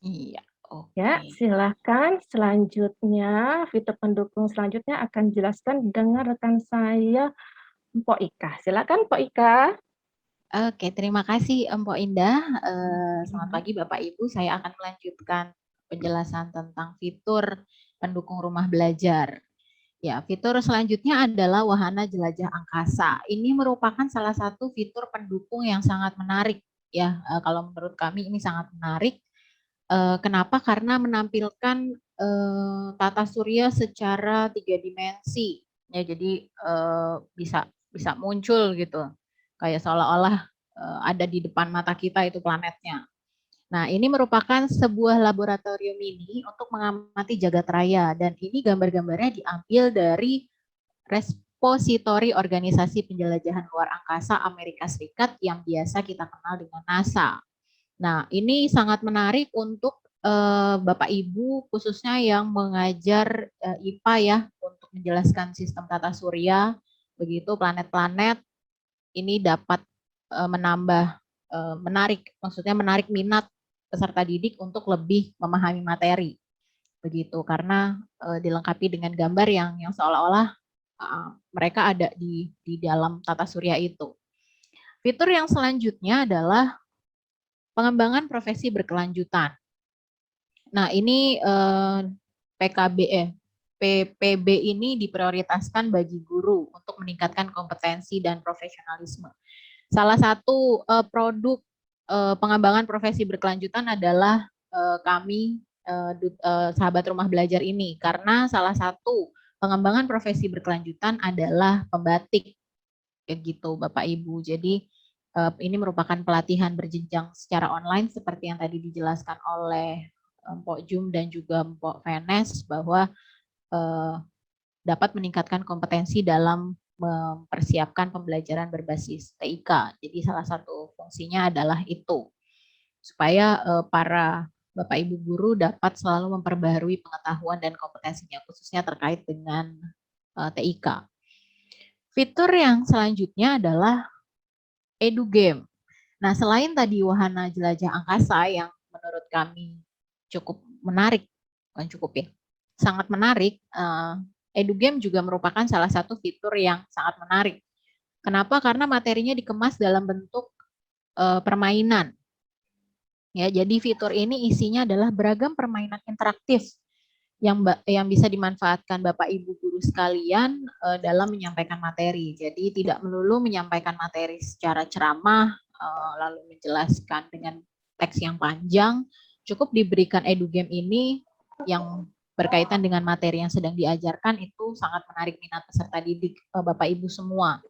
Iya, Ya, silakan. Selanjutnya, fitur pendukung selanjutnya akan dijelaskan dengan rekan saya, Mpok Ika. Silakan, Mpok Ika. Oke, terima kasih Mpok Indah. Selamat pagi Bapak Ibu, saya akan melanjutkan penjelasan tentang fitur pendukung rumah belajar. Ya, fitur selanjutnya adalah wahana jelajah angkasa. Ini merupakan salah satu fitur pendukung yang sangat menarik. Ya, kalau menurut kami ini sangat menarik. Kenapa? Karena menampilkan tata surya secara 3 dimensi. Ya, jadi bisa muncul gitu, kayak seolah-olah ada di depan mata kita itu planetnya. Nah, ini merupakan sebuah laboratorium ini untuk mengamati jagat raya, dan ini gambar-gambarnya diambil dari repositori organisasi penjelajahan luar angkasa Amerika Serikat yang biasa kita kenal dengan NASA. Nah, ini sangat menarik untuk Bapak Ibu, khususnya yang mengajar IPA ya, untuk menjelaskan sistem tata surya, begitu planet-planet, ini dapat menambah maksudnya menarik minat peserta didik untuk lebih memahami materi, begitu, karena dilengkapi dengan gambar yang seolah-olah mereka ada di dalam tata surya itu. Fitur yang selanjutnya adalah pengembangan profesi berkelanjutan. Nah, ini PPB ini diprioritaskan bagi guru untuk meningkatkan kompetensi dan profesionalisme. Salah satu produk pengembangan profesi berkelanjutan adalah kami, sahabat rumah belajar ini, karena salah satu pengembangan profesi berkelanjutan adalah pembatik, kayak gitu Bapak Ibu. Jadi ini merupakan pelatihan berjenjang secara online seperti yang tadi dijelaskan oleh Mpok Jum dan juga Mpok Venes, bahwa dapat meningkatkan kompetensi dalam mempersiapkan pembelajaran berbasis TIK. Jadi salah satu fungsinya adalah itu, supaya para Bapak Ibu guru dapat selalu memperbaharui pengetahuan dan kompetensinya, khususnya terkait dengan TIK. Fitur yang selanjutnya adalah EduGame. Nah, selain tadi wahana jelajah angkasa yang menurut kami cukup menarik, bukan cukup ya, sangat menarik, EduGame juga merupakan salah satu fitur yang sangat menarik. Kenapa? Karena materinya dikemas dalam bentuk permainan. Ya, jadi fitur ini isinya adalah beragam permainan interaktif yang bisa dimanfaatkan Bapak Ibu guru sekalian dalam menyampaikan materi. Jadi tidak melulu menyampaikan materi secara ceramah lalu menjelaskan dengan teks yang panjang, cukup diberikan EduGame ini yang berkaitan dengan materi yang sedang diajarkan, itu sangat menarik minat peserta didik Bapak Ibu semua.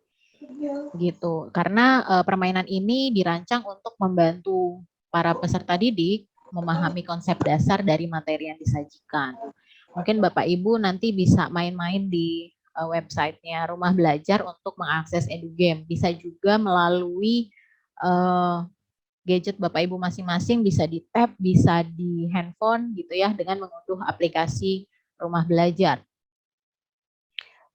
Gitu. Karena permainan ini dirancang untuk membantu para peserta didik memahami konsep dasar dari materi yang disajikan. Mungkin Bapak Ibu nanti bisa main-main di websitenya Rumah Belajar untuk mengakses EduGame. Bisa juga melalui gadget Bapak Ibu masing-masing, bisa di tab, bisa di handphone gitu ya, dengan mengunduh aplikasi Rumah Belajar.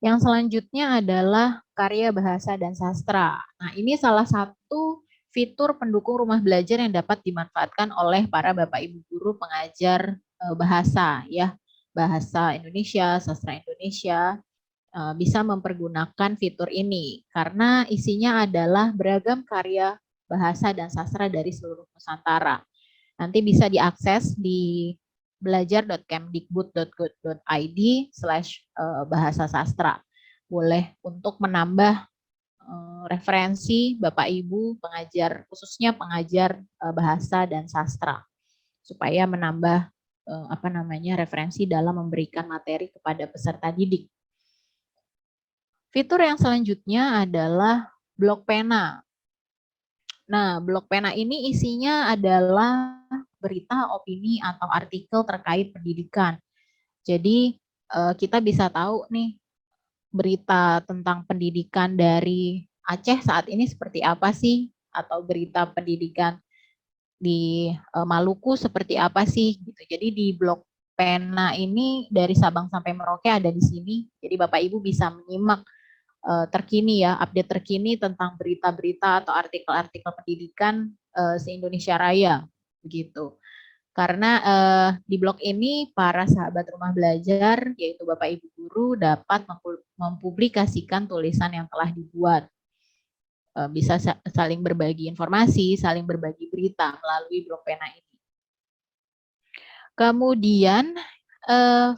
Yang selanjutnya adalah karya bahasa dan sastra. Nah, ini salah satu fitur pendukung rumah belajar yang dapat dimanfaatkan oleh para Bapak Ibu guru pengajar bahasa ya. Bahasa Indonesia, sastra Indonesia bisa mempergunakan fitur ini karena isinya adalah beragam karya bahasa dan sastra dari seluruh Nusantara. Nanti bisa diakses di belajar.kemdikbud.go.id/bahasa sastra. Boleh untuk menambah referensi Bapak Ibu pengajar, khususnya pengajar bahasa dan sastra, supaya menambah referensi dalam memberikan materi kepada peserta didik. Fitur yang selanjutnya adalah blok pena. Nah, blok pena ini isinya adalah berita, opini, atau artikel terkait pendidikan. Jadi, kita bisa tahu nih berita tentang pendidikan dari Aceh saat ini seperti apa sih? Atau berita pendidikan di Maluku seperti apa sih? Gitu. Jadi di blok pena ini dari Sabang sampai Merauke ada di sini. Jadi Bapak Ibu bisa menyimak terkini ya, update terkini tentang berita-berita atau artikel-artikel pendidikan se-Indonesia Raya begitu. Karena di blog ini para sahabat rumah belajar yaitu Bapak Ibu guru dapat mempublikasikan tulisan yang telah dibuat. Bisa saling berbagi informasi, saling berbagi berita melalui blog pena ini. Kemudian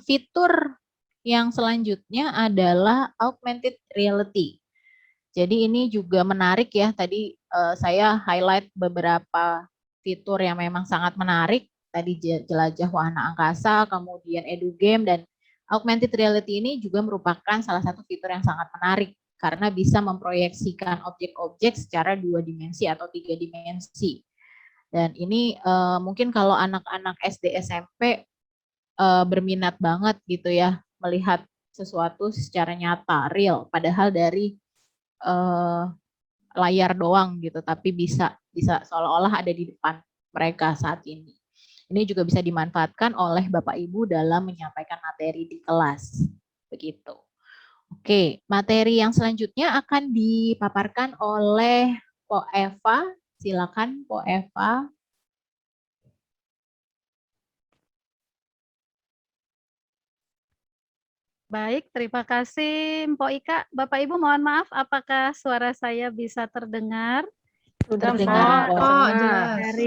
fitur yang selanjutnya adalah augmented reality. Jadi ini juga menarik ya, tadi saya highlight beberapa fitur yang memang sangat menarik. Tadi jelajah wahana angkasa, kemudian edu game, dan augmented reality ini juga merupakan salah satu fitur yang sangat menarik karena bisa memproyeksikan objek-objek secara 2 dimensi atau 3 dimensi. Dan ini mungkin kalau anak-anak SD SMP berminat banget gitu ya, melihat sesuatu secara nyata, real, padahal dari layar doang gitu, tapi bisa seolah-olah ada di depan mereka saat ini. Ini juga bisa dimanfaatkan oleh Bapak Ibu dalam menyampaikan materi di kelas. Begitu. Oke, materi yang selanjutnya akan dipaparkan oleh Po Eva. Silakan Po Eva. Baik, terima kasih Mpok Ika. Bapak Ibu mohon maaf, apakah suara saya bisa terdengar? Terdengar kok, jelas.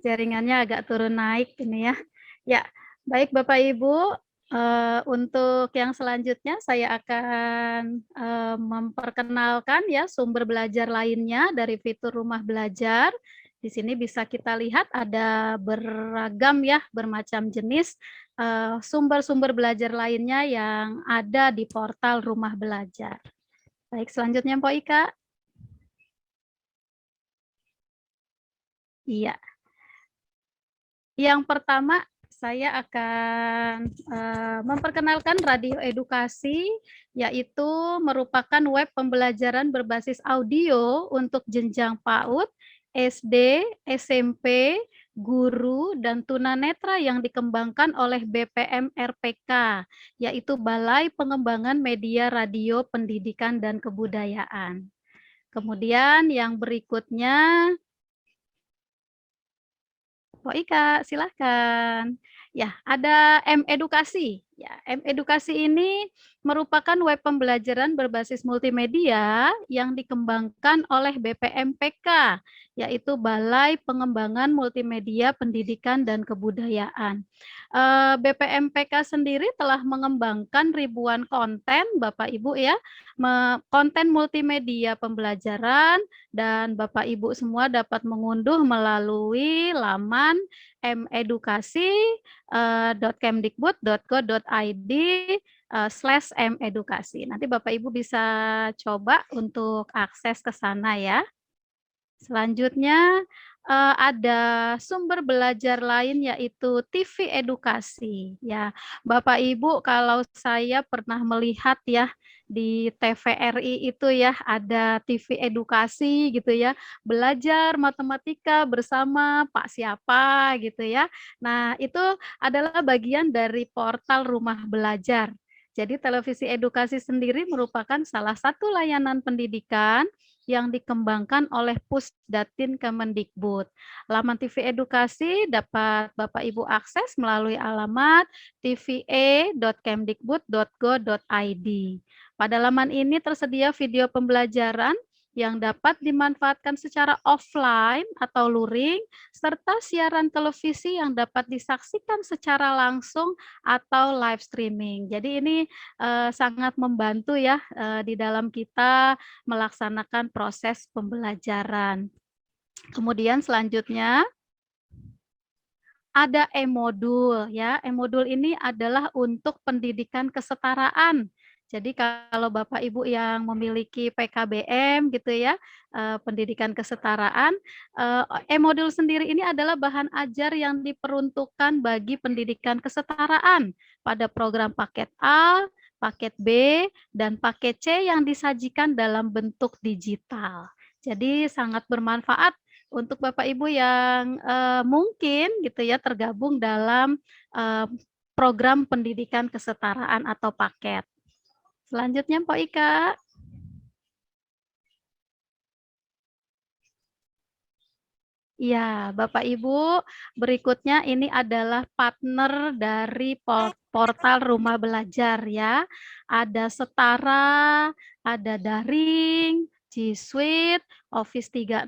Jaringannya agak turun naik ini ya. Ya, baik Bapak Ibu, untuk yang selanjutnya saya akan memperkenalkan ya sumber belajar lainnya dari fitur rumah belajar. Di sini bisa kita lihat ada beragam ya, bermacam jenis sumber-sumber belajar lainnya yang ada di portal rumah belajar. Baik, selanjutnya Mpok Ika. Iya. Yang pertama, saya akan memperkenalkan Radio Edukasi, yaitu merupakan web pembelajaran berbasis audio untuk jenjang PAUD, SD, SMP, guru, dan tunanetra yang dikembangkan oleh BPM RPK, yaitu Balai Pengembangan Media Radio Pendidikan dan Kebudayaan. Kemudian yang berikutnya, Pak Ika, silahkan. Ya, ada M-Edukasi. Ya, M-Edukasi ini merupakan web pembelajaran berbasis multimedia yang dikembangkan oleh BPMPK, yaitu Balai Pengembangan Multimedia Pendidikan dan Kebudayaan. BPMPK sendiri telah mengembangkan ribuan konten, Bapak Ibu ya, konten multimedia pembelajaran, dan Bapak Ibu semua dapat mengunduh melalui laman medukasi.kemdikbud.go.id/medukasi. Nanti Bapak Ibu bisa coba untuk akses ke sana ya. Selanjutnya ada sumber belajar lain yaitu TV Edukasi. Ya, Bapak Ibu, kalau saya pernah melihat ya di TVRI itu ya ada TV Edukasi gitu ya, belajar matematika bersama Pak siapa gitu ya. Nah, itu adalah bagian dari portal rumah belajar. Jadi televisi edukasi sendiri merupakan salah satu layanan pendidikan yang dikembangkan oleh Pusdatin Kemendikbud. Laman TV edukasi dapat Bapak Ibu akses melalui alamat tva.kemdikbud.go.id. Pada laman ini tersedia video pembelajaran yang dapat dimanfaatkan secara offline atau luring, serta siaran televisi yang dapat disaksikan secara langsung atau live streaming. Jadi ini sangat membantu ya di dalam kita melaksanakan proses pembelajaran. Kemudian selanjutnya ada e-modul ya. E-modul ini adalah untuk pendidikan kesetaraan. Jadi kalau Bapak Ibu yang memiliki PKBM gitu ya, pendidikan kesetaraan, e-modul sendiri ini adalah bahan ajar yang diperuntukkan bagi pendidikan kesetaraan pada program paket A, paket B, dan paket C yang disajikan dalam bentuk digital. Jadi sangat bermanfaat untuk Bapak Ibu yang mungkin gitu ya tergabung dalam program pendidikan kesetaraan atau paket. Selanjutnya Pak Ika. Ya, Bapak Ibu, berikutnya ini adalah partner dari portal Rumah Belajar ya. Ada Setara, ada Daring, G Suite, Office 365,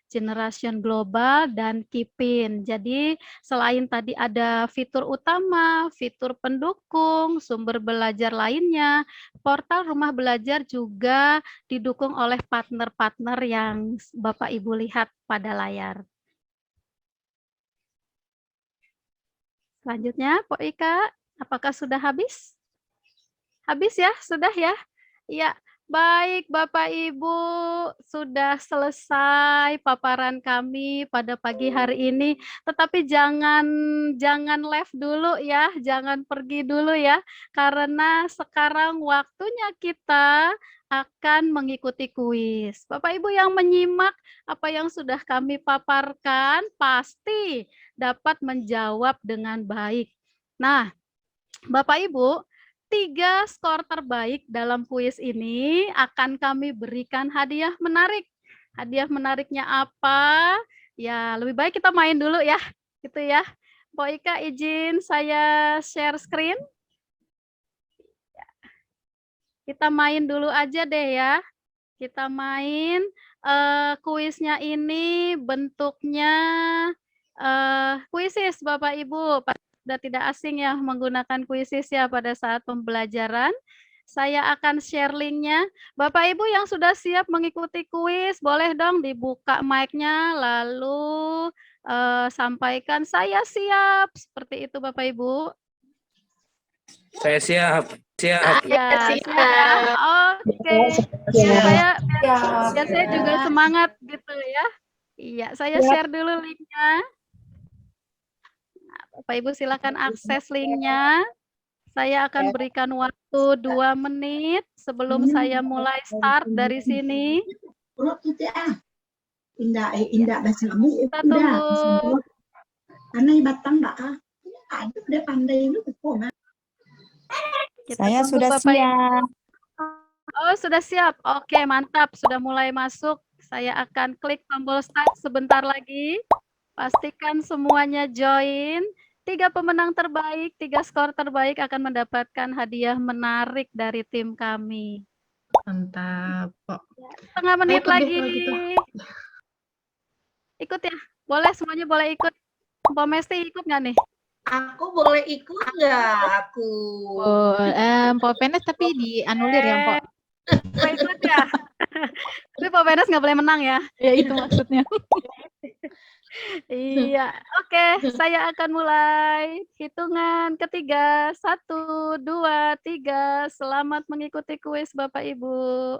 Generation Global, dan Kipin. Jadi selain tadi ada fitur utama, fitur pendukung, sumber belajar lainnya, portal Rumah Belajar juga didukung oleh partner-partner yang Bapak Ibu lihat pada layar. Selanjutnya, Pak Ika, apakah sudah habis? Habis ya? Sudah ya? Ya. Baik, Bapak Ibu, sudah selesai paparan kami pada pagi hari ini. Tetapi jangan left dulu ya, jangan pergi dulu ya, karena sekarang waktunya kita akan mengikuti kuis. Bapak Ibu yang menyimak apa yang sudah kami paparkan pasti dapat menjawab dengan baik. Nah, Bapak Ibu, 3 skor terbaik dalam kuis ini akan kami berikan hadiah menarik. Hadiah menariknya apa? Ya, lebih baik kita main dulu ya. Gitu ya. Mbak Ika izin saya share screen. Kita main dulu aja deh ya. Kita main kuisnya ini bentuknya kuisis Bapak Ibu. Sudah tidak asing ya menggunakan kuisis ya pada saat pembelajaran. Saya akan share linknya. Bapak Ibu yang sudah siap mengikuti kuis, boleh dong dibuka mic-nya lalu sampaikan saya siap. Seperti itu Bapak Ibu. Saya siap. Siap. Ya, siap. Oke. Biar saya juga semangat gitu ya. Iya, saya share dulu linknya. Bapak Ibu silakan akses linknya. Saya akan berikan waktu 2 menit sebelum saya mulai start dari sini. Indah bahasa kamu kita tunggu. Karena batang enggak ada udah pandai lu kok. Saya sudah siap. Oh, sudah siap. Oke, mantap. Sudah mulai masuk. Saya akan klik tombol start sebentar lagi. Pastikan semuanya join. 3 pemenang terbaik, 3 skor terbaik akan mendapatkan hadiah menarik dari tim kami. Mantap, Pok. Setengah menit lagi. Gitu. Ikut ya? Boleh, semuanya boleh ikut. Mbak Mesti ikut nggak nih? Aku boleh ikut nggak? Aku. Mbak Penes tapi dianulir ya, Mbak. Mbak ikut ya? Tapi Mbak Penes nggak boleh menang ya? Ya, itu maksudnya. Iya, oke. Saya akan mulai hitungan ketiga. 1, 2, 3. Selamat mengikuti kuis Bapak Ibu.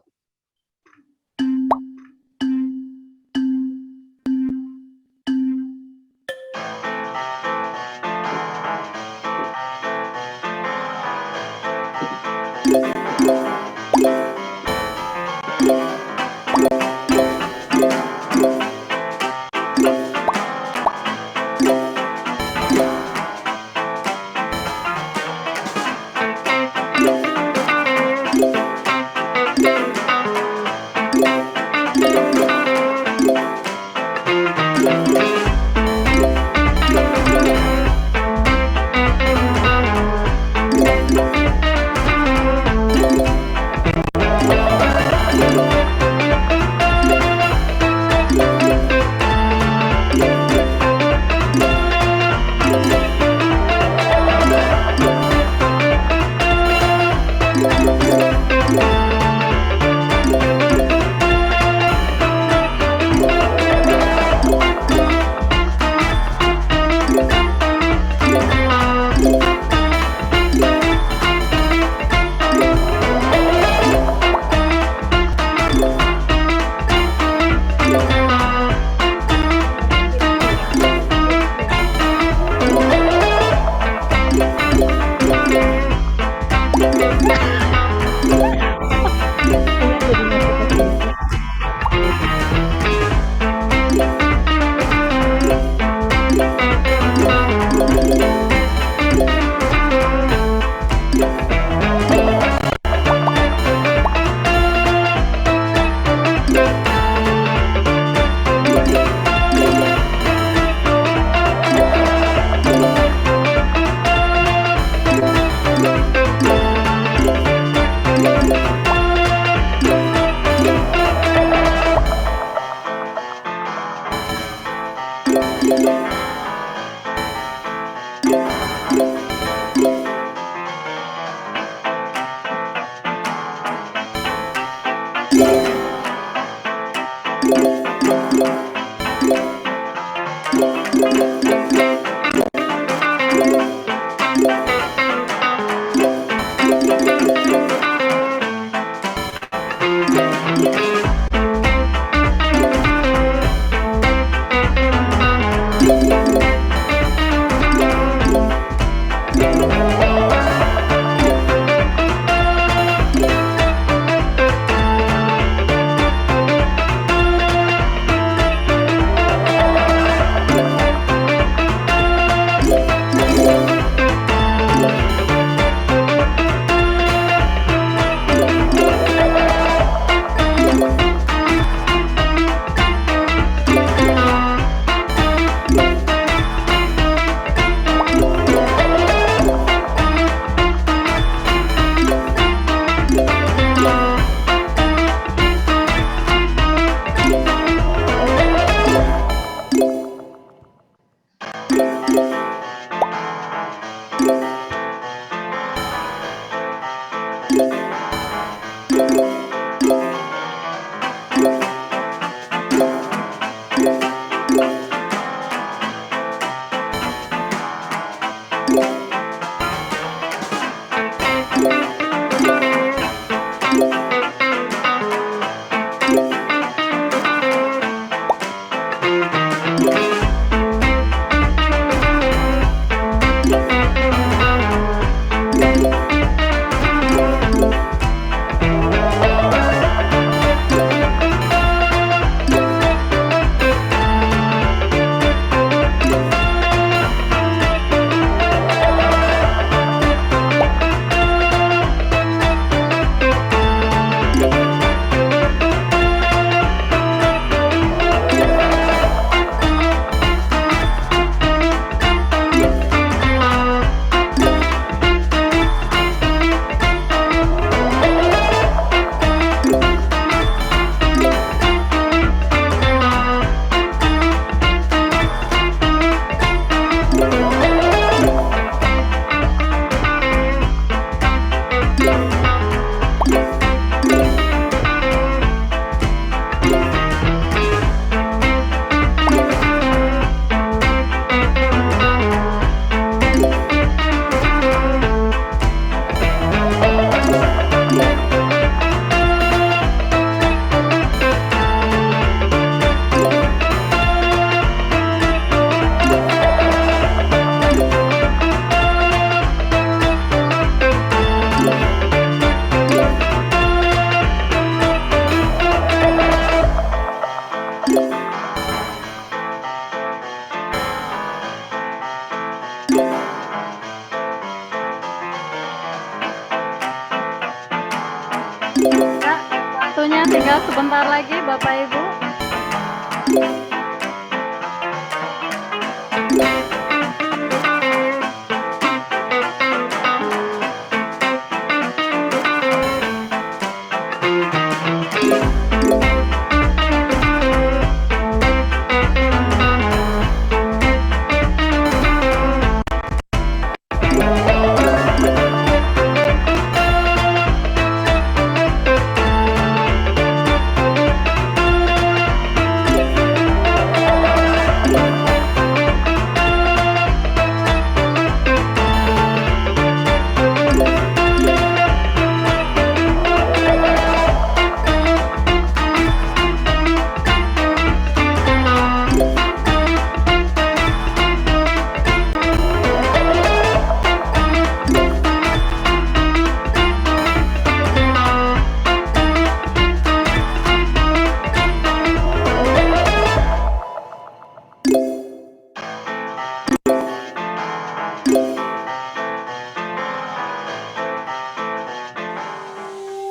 Waktunya tinggal sebentar lagi Bapak Ibu.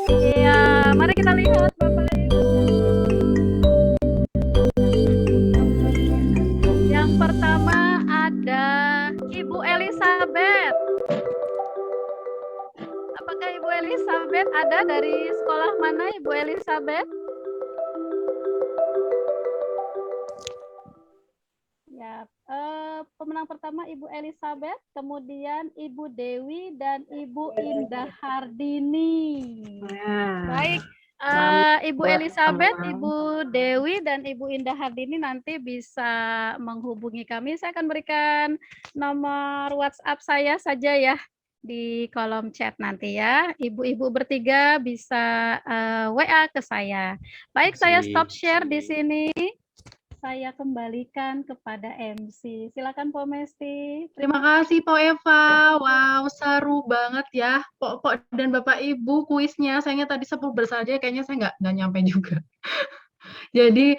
Iya, mari kita lihat Bapak Ibu. Yang pertama ada Ibu Elizabeth. Apakah Ibu Elizabeth ada dari sekolah mana Ibu Elizabeth? Ya, pemenang pertama Ibu Elizabeth, kemudian Ibu Dewi dan Ibu Indah Hardini. Baik, Ibu Elizabeth, Ibu Dewi, dan Ibu Indah Hardini nanti bisa menghubungi kami. Saya akan berikan nomor WhatsApp saya saja ya di kolom chat nanti ya. Ibu-ibu bertiga bisa WA ke saya. Baik, saya stop share di sini. Saya kembalikan kepada MC. Silakan Po Mesti. Terima kasih Po Eva. Wow, seru banget ya. Pok dan Bapak Ibu kuisnya. Sayangnya tadi 10 saja, kayaknya saya nggak nyampe juga. Jadi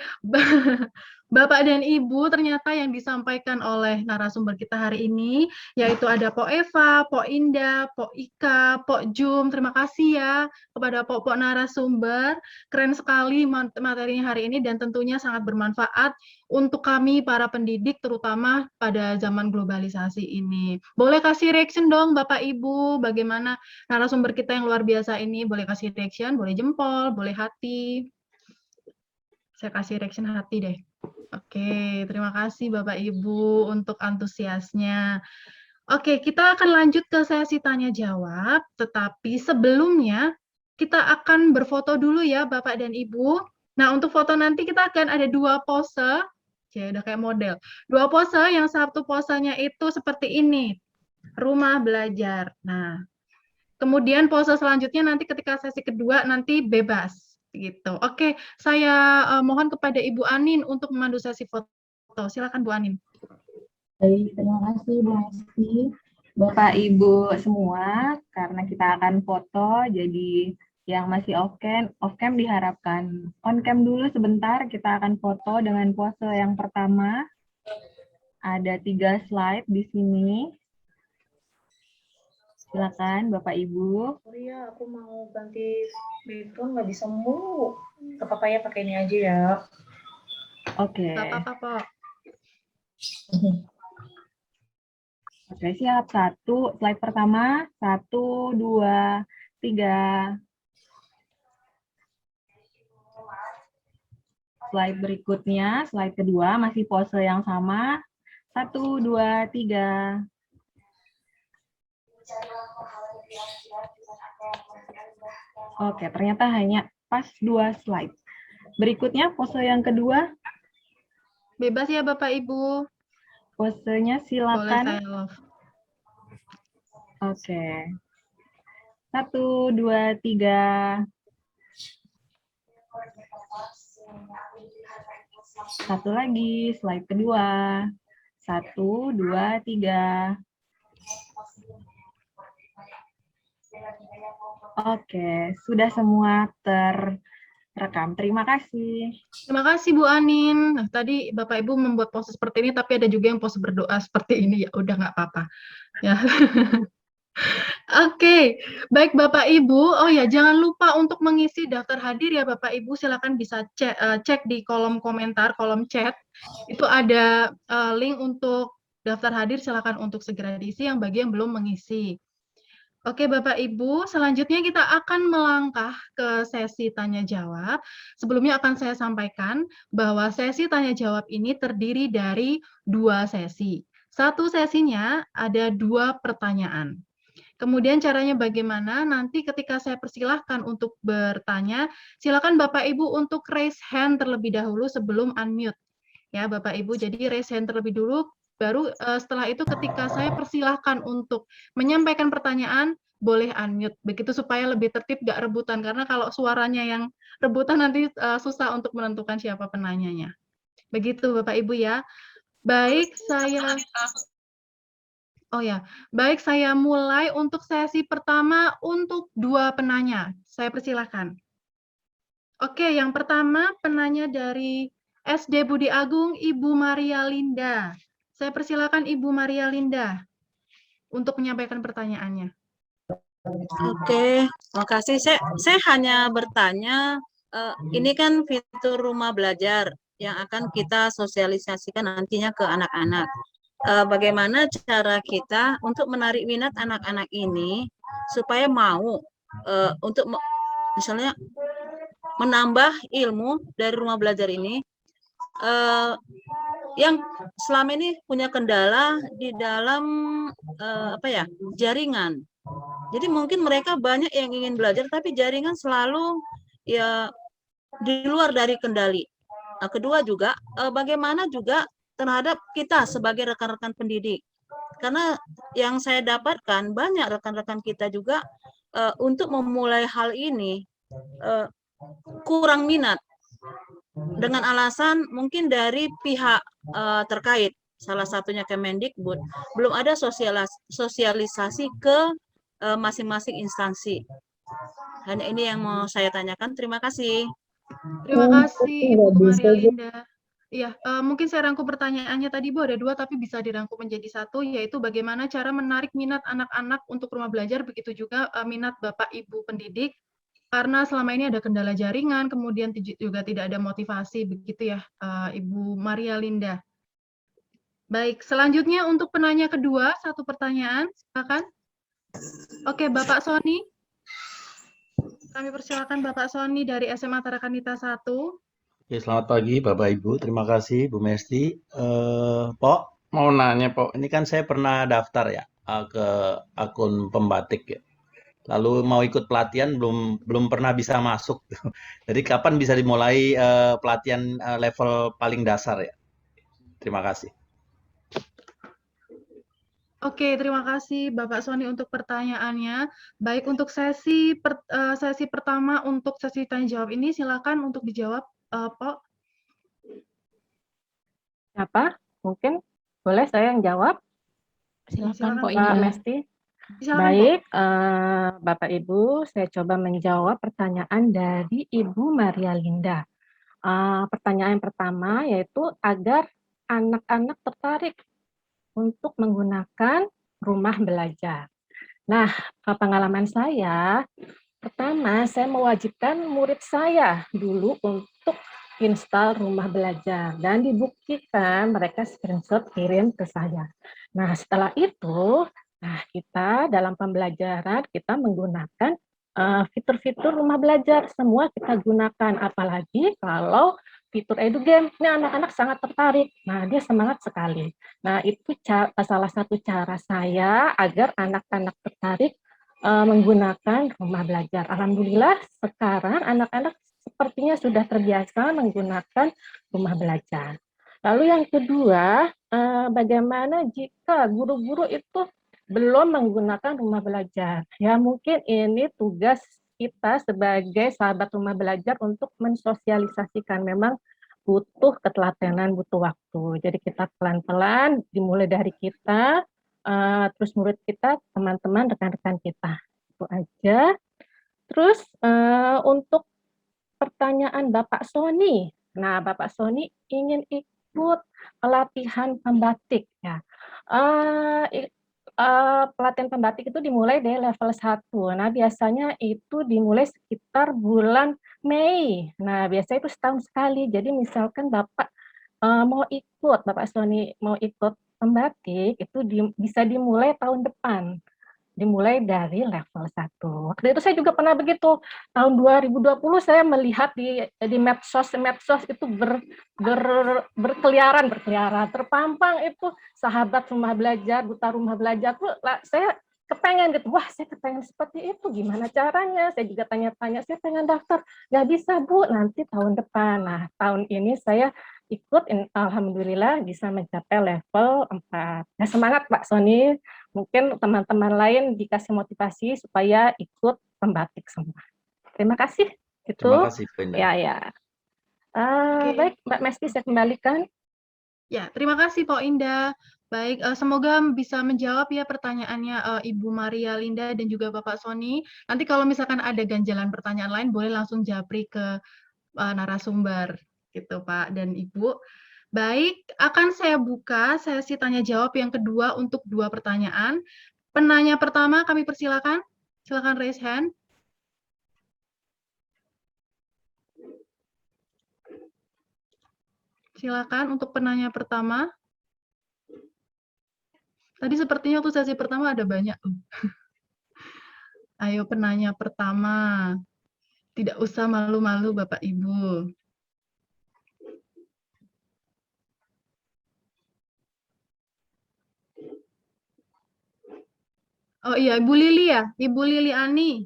Bapak dan Ibu ternyata yang disampaikan oleh narasumber kita hari ini, yaitu ada Po Eva, Po Indah, Po Ika, Po Jum. Terima kasih ya kepada Po narasumber. Keren sekali materinya hari ini dan tentunya sangat bermanfaat untuk kami para pendidik, terutama pada zaman globalisasi ini. Boleh kasih reaction dong Bapak Ibu, bagaimana narasumber kita yang luar biasa ini. Boleh kasih reaction, boleh jempol, boleh hati. Saya kasih reaction hati deh. Oke, terima kasih Bapak Ibu untuk antusiasnya. Oke, kita akan lanjut ke sesi tanya jawab, tetapi sebelumnya kita akan berfoto dulu ya Bapak dan Ibu. Nah, untuk foto nanti kita akan ada 2 pose. Ya, udah kayak model. 2 pose, yang satu posenya itu seperti ini. Rumah belajar. Nah, kemudian pose selanjutnya nanti ketika sesi kedua nanti bebas. Gitu. Oke, saya mohon kepada Ibu Anin untuk memandu sesi foto. Silakan Bu Anin. Baik, terima kasih Bu Mesti. Bapak Ibu semua, karena kita akan foto, jadi yang masih off cam diharapkan on cam dulu sebentar. Kita akan foto dengan pose yang pertama. Ada 3 slide di sini. Silakan Bapak Ibu. Oh iya, aku mau ganti background, nggak bisa mulu. Gak apa-apa ya, pakai ini aja ya. Oke. Gak apa-apa, Pak. Oke, siap. 1, slide pertama. 1, 2, 3. Slide berikutnya, slide kedua, masih pose yang sama. 1, 2, 3. Oke, ternyata hanya pas 2 slide. Berikutnya pose yang kedua. Bebas ya Bapak Ibu. Posenya silakan. Boleh saya love. Oke. 1, 2, 3. Satu lagi, slide kedua. 1, 2, 3. Oke, sudah semua terekam. Terima kasih. Terima kasih Bu Anin. Nah, tadi Bapak Ibu membuat pose seperti ini, tapi ada juga yang pose berdoa seperti ini. Ya udah nggak apa-apa. Ya. Oke, baik Bapak Ibu. Oh ya, jangan lupa untuk mengisi daftar hadir ya Bapak Ibu. Silakan bisa cek di kolom komentar, kolom chat. Itu ada link untuk daftar hadir. Silakan untuk segera diisi yang bagi yang belum mengisi. Oke Bapak Ibu, selanjutnya kita akan melangkah ke sesi tanya jawab. Sebelumnya akan saya sampaikan bahwa sesi tanya jawab ini terdiri dari 2 sesi. Satu sesinya ada 2 pertanyaan. Kemudian caranya bagaimana? Nanti ketika saya persilahkan untuk bertanya, silakan Bapak Ibu untuk raise hand terlebih dahulu sebelum unmute. Ya Bapak Ibu, jadi raise hand terlebih dulu. Baru setelah itu ketika saya persilahkan untuk menyampaikan pertanyaan, boleh unmute. Begitu supaya lebih tertib, gak rebutan. Karena kalau suaranya yang rebutan nanti susah untuk menentukan siapa penanyanya. Begitu Bapak Ibu ya. Baik, baik saya mulai untuk sesi pertama untuk 2 penanya. Saya persilahkan. Oke, yang pertama penanya dari SD Budi Agung, Ibu Maria Linda. Saya persilakan Ibu Maria Linda untuk menyampaikan pertanyaannya. Oke, makasih. Saya hanya bertanya, ini kan fitur rumah belajar yang akan kita sosialisasikan nantinya ke anak-anak. Bagaimana cara kita untuk menarik minat anak-anak ini supaya mau untuk misalnya menambah ilmu dari rumah belajar ini, yang selama ini punya kendala di dalam jaringan. Jadi mungkin mereka banyak yang ingin belajar tapi jaringan selalu ya di luar dari kendali. Nah, kedua juga bagaimana juga terhadap kita sebagai rekan-rekan pendidik. Karena yang saya dapatkan banyak rekan-rekan kita juga untuk memulai hal ini kurang minat dengan alasan mungkin dari pihak terkait, salah satunya Kemendikbud, belum ada sosialisasi ke masing-masing instansi. Hanya ini yang mau saya tanyakan. Terima kasih. Terima kasih Ibu Maria Linda. Iya, mungkin saya rangkum pertanyaannya tadi Bu, ada 2 tapi bisa dirangkum menjadi 1, yaitu bagaimana cara menarik minat anak-anak untuk rumah belajar, begitu juga minat Bapak Ibu pendidik, karena selama ini ada kendala jaringan, kemudian juga tidak ada motivasi, begitu ya Ibu Maria Linda. Baik, selanjutnya untuk penanya kedua, 1 pertanyaan, silakan. Oke, Bapak Sony. Kami persilakan Bapak Sony dari SMA Tarakanita 1. Oke, selamat pagi Bapak Ibu. Terima kasih Bu Mesti. Pok, mau nanya Pok, ini kan saya pernah daftar ya ke akun pembatik ya. Lalu mau ikut pelatihan belum pernah bisa masuk. Jadi kapan bisa dimulai pelatihan level paling dasar ya? Terima kasih. Oke, terima kasih Bapak Sony untuk pertanyaannya. Baik, untuk sesi pertama untuk sesi tanya jawab ini silakan untuk dijawab, Pok. Siapa? Mungkin boleh saya yang jawab? Silakan Pak Mbak Indah. Mesti. Silakan, Baik, Bapak Ibu, saya coba menjawab pertanyaan dari Ibu Maria Linda. Pertanyaan yang pertama yaitu agar anak-anak tertarik untuk menggunakan rumah belajar. Nah, pengalaman saya, pertama saya mewajibkan murid saya dulu untuk install rumah belajar dan dibuktikan mereka screenshot kirim ke saya. Nah, setelah itu, kita dalam pembelajaran kita menggunakan fitur-fitur rumah belajar semua kita gunakan, apalagi kalau fitur EduGame, ini anak-anak sangat tertarik. Nah, dia semangat sekali. Nah, itu salah satu cara saya agar anak-anak tertarik menggunakan rumah belajar. Alhamdulillah sekarang anak-anak sepertinya sudah terbiasa menggunakan rumah belajar. Lalu yang kedua, bagaimana jika guru-guru itu belum menggunakan rumah belajar? Ya mungkin ini tugas kita sebagai sahabat rumah belajar untuk mensosialisasikan. Memang butuh ketelatenan, butuh waktu. Jadi kita pelan-pelan dimulai dari kita, terus murid kita, teman-teman, rekan-rekan kita. Itu aja. Terus untuk pertanyaan Bapak Sony. Nah, Bapak Sony ingin ikut pelatihan pembatik ya. Pelatihan pembatik itu dimulai dari level 1. Nah, biasanya itu dimulai sekitar bulan Mei. Nah, biasanya itu setahun sekali. Jadi misalkan Bapak Bapak Sony mau ikut pembatik, itu bisa dimulai tahun depan. Dimulai dari level 1. Waktu itu saya juga pernah begitu. Tahun 2020 saya melihat di medsos itu berkeliaran. Terpampang itu sahabat rumah belajar, duta rumah belajar tuh saya kepengen gitu. Wah, saya kepengen seperti itu. Gimana caranya? Saya juga tanya-tanya, saya pengen daftar. Nggak bisa, Bu, nanti tahun depan. Nah, tahun ini saya ikut, alhamdulillah bisa mencapai level 4. Nah, semangat Pak Sony. Mungkin teman-teman lain dikasih motivasi supaya ikut pembatik semua. Terima kasih. Terima kasih, Bu Indah. Ya. Baik, Mbak Mesti saya kembalikan. Ya, terima kasih Pak Indah. Baik, semoga bisa menjawab ya pertanyaannya Ibu Maria Linda dan juga Bapak Sony. Nanti kalau misalkan ada ganjalan pertanyaan lain, boleh langsung japri ke narasumber, gitu Pak dan Ibu. Baik, akan saya buka sesi tanya jawab yang kedua untuk 2 pertanyaan. Penanya pertama kami persilakan. Silakan raise hand. Silakan untuk penanya pertama. Tadi sepertinya waktu sesi pertama ada banyak. Ayo penanya pertama. Tidak usah malu-malu Bapak Ibu. Oh iya, Ibu Lili ya? Ibu Lili Ani.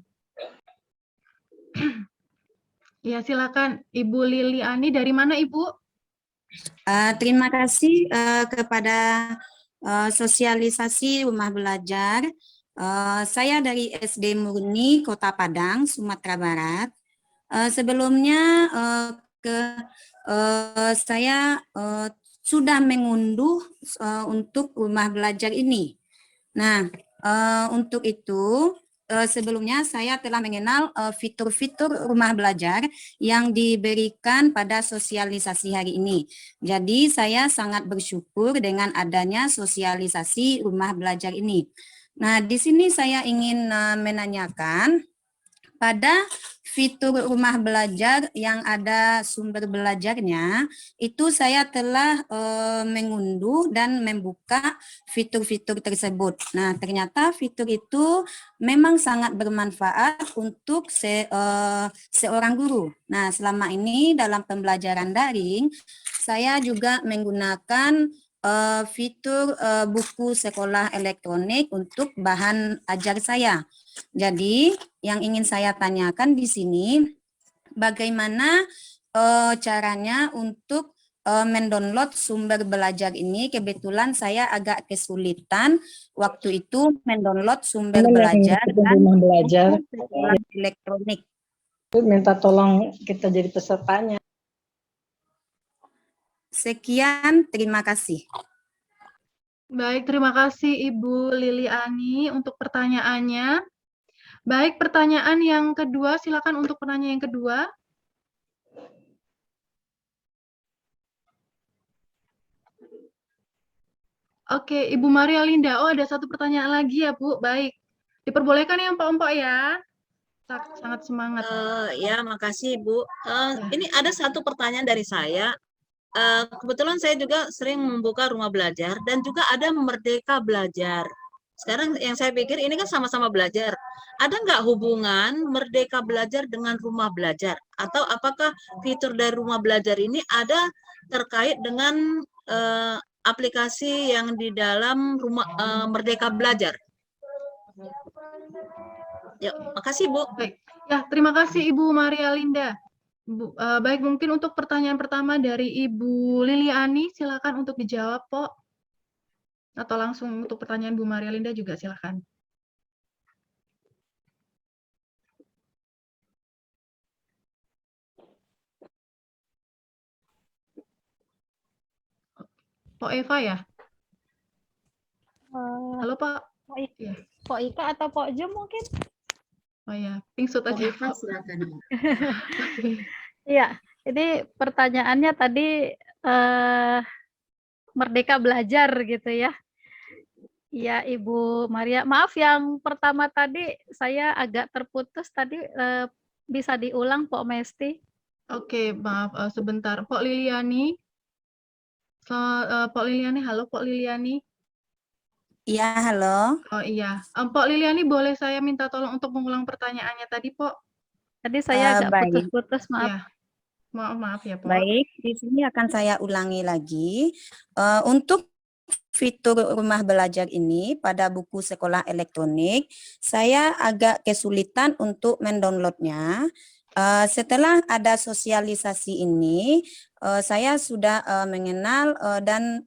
Ya, silakan Ibu Liliani. Dari mana, Ibu? Terima kasih kepada sosialisasi rumah belajar. Saya dari SD Murni Kota Padang, Sumatera Barat. Sebelumnya saya sudah mengunduh untuk rumah belajar ini. Nah, untuk itu sebelumnya saya telah mengenal fitur-fitur rumah belajar yang diberikan pada sosialisasi hari ini. Jadi saya sangat bersyukur dengan adanya sosialisasi rumah belajar ini. Nah, di sini saya ingin menanyakan pada fitur rumah belajar yang ada sumber belajarnya, itu saya telah mengunduh dan membuka fitur-fitur tersebut. Nah, ternyata fitur itu memang sangat bermanfaat untuk seorang guru. Nah, selama ini dalam pembelajaran daring, saya juga menggunakan fitur buku sekolah elektronik untuk bahan ajar saya. Jadi, yang ingin saya tanyakan di sini, bagaimana caranya untuk mendownload sumber belajar ini? Kebetulan saya agak kesulitan waktu itu mendownload sumber belajar dan rumah belajar buku sekolah elektronik. minta tolong kita jadi pesertanya. Sekian, terima kasih. Baik, terima kasih Ibu Liliani untuk pertanyaannya. Baik, pertanyaan yang kedua, silakan untuk penanya yang kedua. Oke, Ibu Maria Linda. Oh, ada satu pertanyaan lagi ya, Bu. Baik. Diperbolehkan ya, Empok-empok ya. Sangat semangat. Ya, makasih Bu. Ini ada satu pertanyaan dari saya. Kebetulan saya juga sering membuka rumah belajar dan juga ada Merdeka Belajar. Sekarang yang saya pikir ini kan sama-sama belajar. Ada nggak hubungan Merdeka Belajar dengan rumah belajar? Atau apakah fitur dari rumah belajar ini ada terkait dengan aplikasi yang di dalam rumah Merdeka Belajar? Ya, makasih Bu. Baik. Ya, terima kasih Ibu Maria Linda. Baik, mungkin untuk pertanyaan pertama dari Ibu Liliani, silakan untuk dijawab, Pok. Atau langsung untuk pertanyaan Bu Maria Linda juga silakan. Pok Eva ya? Halo, Pak. Pok Ika atau Pok Jum mungkin? Oh ya, pingsut aja. Eva, silakan. Iya, ini pertanyaannya tadi Merdeka Belajar gitu ya. Iya, Ibu Maria. Maaf yang pertama tadi saya agak terputus tadi, bisa diulang Pok Mesti? Oke, maaf sebentar. Pok Liliani. Pok Liliani, halo Pok Liliani. Iya, halo. Oh iya, Pok Liliani boleh saya minta tolong untuk mengulang pertanyaannya tadi, Pok? Tadi saya agak Baik. putus-putus, maaf. Ya. Maaf ya, Pok. Baik, di sini akan saya ulangi lagi. Untuk fitur rumah belajar ini pada buku sekolah elektronik, saya agak kesulitan untuk mendownloadnya. Setelah ada sosialisasi ini, saya sudah mengenal dan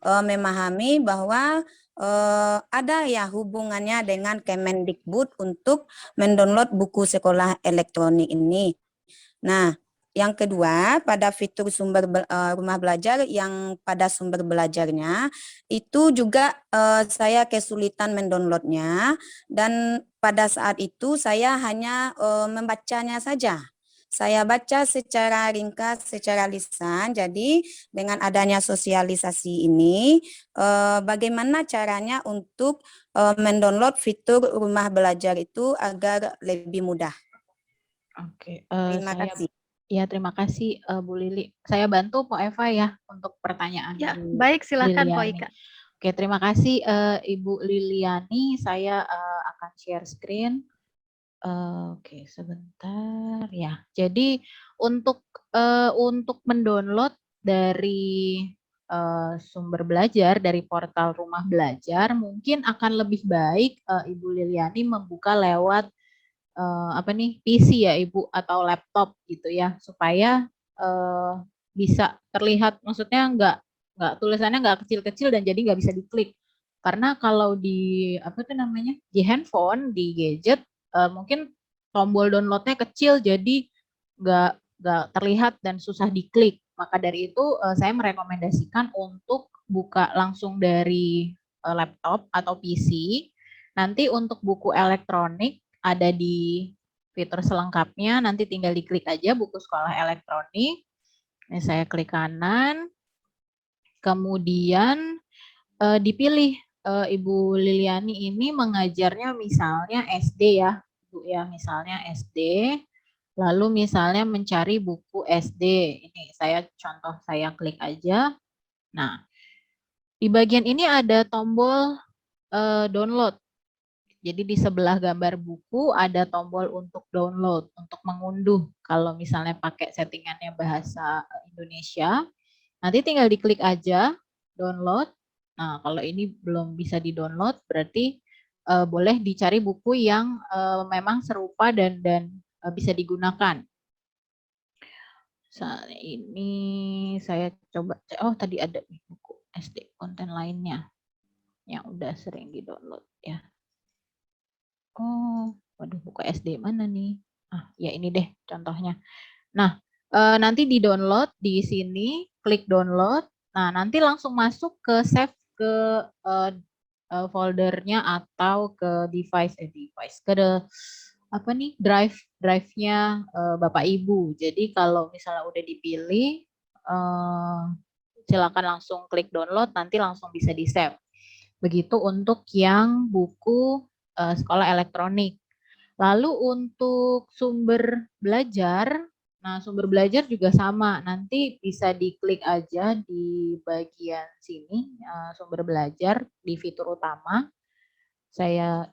memahami bahwa ada ya hubungannya dengan Kemendikbud untuk mendownload buku sekolah elektronik ini. Nah, yang kedua, pada fitur sumber rumah belajar yang pada sumber belajarnya, itu juga saya kesulitan mendownloadnya, dan pada saat itu saya hanya membacanya saja. Saya baca secara ringkas, secara lisan. Jadi dengan adanya sosialisasi ini, bagaimana caranya untuk mendownload fitur rumah belajar itu agar lebih mudah. Oke, Terima kasih. Ya, terima kasih Bu Lili. Saya bantu Pok Eva ya untuk pertanyaan. Ya, Bu baik, silakan Pok Liliani. Ika. Oke, terima kasih Ibu Liliani. Saya akan share screen. Oke, sebentar ya. Jadi untuk mendownload dari sumber belajar dari portal rumah belajar, mungkin akan lebih baik Ibu Liliani membuka lewat PC ya Ibu atau laptop gitu ya, supaya bisa terlihat, maksudnya nggak tulisannya nggak kecil-kecil dan jadi nggak bisa diklik. Karena kalau di di handphone, di gadget mungkin tombol downloadnya kecil, jadi nggak terlihat dan susah diklik. Maka dari itu saya merekomendasikan untuk buka langsung dari laptop atau PC. Nanti untuk buku elektronik ada di fitur selengkapnya, nanti tinggal diklik aja buku sekolah elektronik. Ini saya klik kanan, kemudian dipilih Ibu Liliani ini mengajarnya misalnya SD ya, Bu ya, misalnya SD. Lalu misalnya mencari buku SD. Ini saya klik aja. Nah, di bagian ini ada tombol download. Jadi di sebelah gambar buku ada tombol untuk download, untuk mengunduh. Kalau misalnya pakai settingannya bahasa Indonesia, nanti tinggal diklik aja download. Nah, kalau ini belum bisa di-download, berarti boleh dicari buku yang memang serupa dan bisa digunakan. Misalnya ini saya coba, tadi ada buku SD konten lainnya yang udah sering di-download ya. Waduh, buku SD mana nih? Ya ini deh contohnya. Nah, nanti di-download di sini, klik download. Nah, nanti langsung masuk ke save ke foldernya atau ke drive-nya Bapak Ibu. Jadi kalau misalnya udah dipilih, silakan langsung klik download, nanti langsung bisa di-save. Begitu untuk yang buku sekolah elektronik. Lalu untuk sumber belajar, nah sumber belajar juga sama, nanti bisa diklik aja di bagian sini, sumber belajar di fitur utama. Saya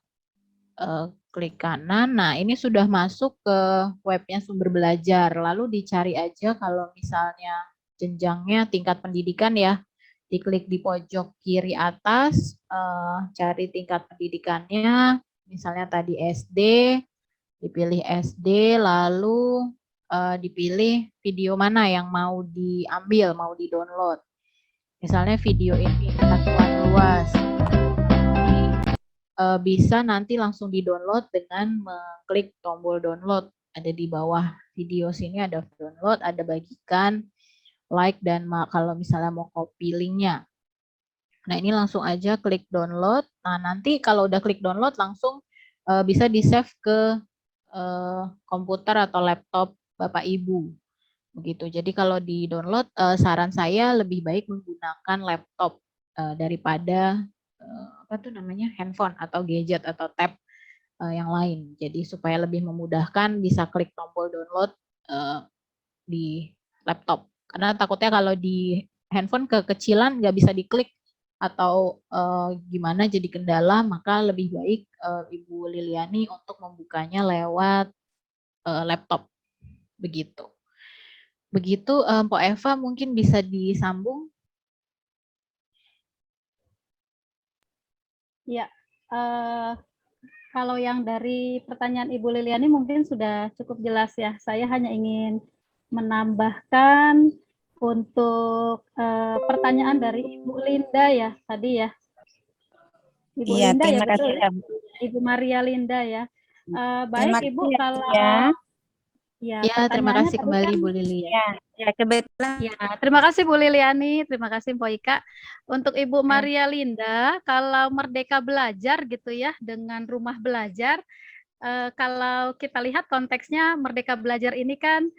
klik kanan, nah ini sudah masuk ke webnya sumber belajar, lalu dicari aja kalau misalnya jenjangnya tingkat pendidikan ya, diklik di pojok kiri atas, cari tingkat pendidikannya, misalnya tadi SD, dipilih SD, lalu dipilih video mana yang mau diambil, mau di-download. Misalnya video ini pengetahuan luas. Bisa nanti langsung di-download dengan mengklik tombol download. Ada di bawah video sini ada download, ada bagikan, like, dan kalau misalnya mau copy linknya. Nah ini langsung aja klik download. Nah nanti kalau udah klik download langsung bisa di-save ke komputer atau laptop Bapak Ibu. Begitu. Jadi kalau di-download saran saya lebih baik menggunakan laptop daripada handphone atau gadget atau tab yang lain. Jadi supaya lebih memudahkan bisa klik tombol download di laptop. Karena takutnya kalau di handphone kekecilan nggak bisa diklik atau gimana jadi kendala, maka lebih baik Ibu Liliani untuk membukanya lewat laptop. Begitu. Begitu Mpok Eva mungkin bisa disambung. Ya, kalau yang dari pertanyaan Ibu Liliani mungkin sudah cukup jelas ya. Saya hanya ingin menambahkan untuk pertanyaan dari Ibu Linda ya tadi ya. Ibu Linda ya, betul ya? Ibu Maria Linda ya. Baik Ibu, kalau ya, terima kasih kembali Bu Liliani. Ya, kebetulan. Ya, terima kasih Bu Liliani, terima kasih Mpok Ika. Untuk Ibu Maria Linda, kalau Merdeka Belajar gitu ya, dengan rumah belajar, kalau kita lihat konteksnya Merdeka Belajar ini kan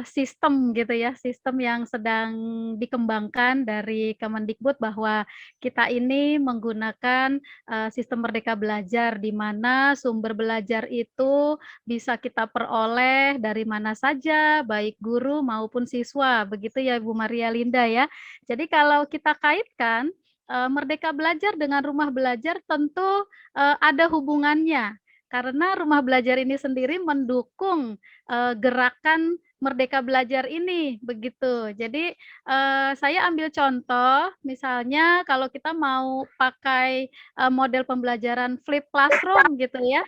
sistem gitu ya, sistem yang sedang dikembangkan dari Kemendikbud bahwa kita ini menggunakan sistem Merdeka Belajar di mana sumber belajar itu bisa kita peroleh dari mana saja, baik guru maupun siswa, begitu ya Bu Maria Linda ya. Jadi kalau kita kaitkan Merdeka Belajar dengan rumah belajar tentu ada hubungannya. Karena rumah belajar ini sendiri mendukung gerakan Merdeka Belajar ini, begitu. Jadi saya ambil contoh, misalnya kalau kita mau pakai model pembelajaran flip classroom gitu ya,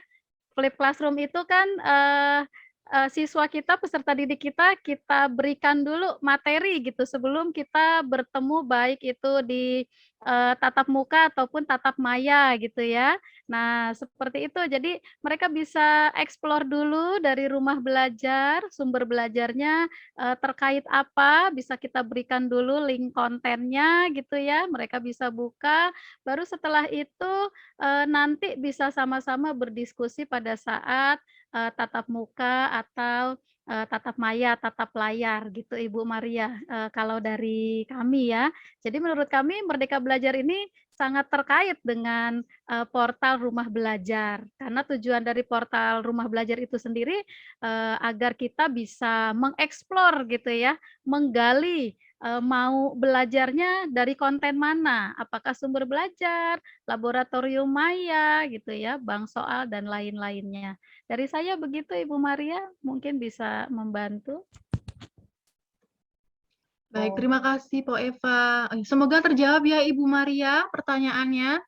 flip classroom itu kan siswa kita, peserta didik kita berikan dulu materi gitu sebelum kita bertemu baik itu di tatap muka ataupun tatap maya gitu ya. Nah, seperti itu. Jadi mereka bisa explore dulu dari rumah belajar, sumber belajarnya terkait apa, bisa kita berikan dulu link kontennya gitu ya. Mereka bisa buka, baru setelah itu nanti bisa sama-sama berdiskusi pada saat tatap muka atau tatap maya, tatap layar gitu Ibu Maria, kalau dari kami ya. Jadi menurut kami Merdeka Belajar ini sangat terkait dengan portal Rumah Belajar. Karena tujuan dari portal Rumah Belajar itu sendiri agar kita bisa mengeksplor gitu ya, menggali mau belajarnya dari konten mana, apakah sumber belajar, laboratorium maya gitu ya, bank soal dan lain-lainnya. Dari saya begitu Ibu Maria, mungkin bisa membantu. Baik, terima kasih Po Eva. Semoga terjawab ya Ibu Maria pertanyaannya.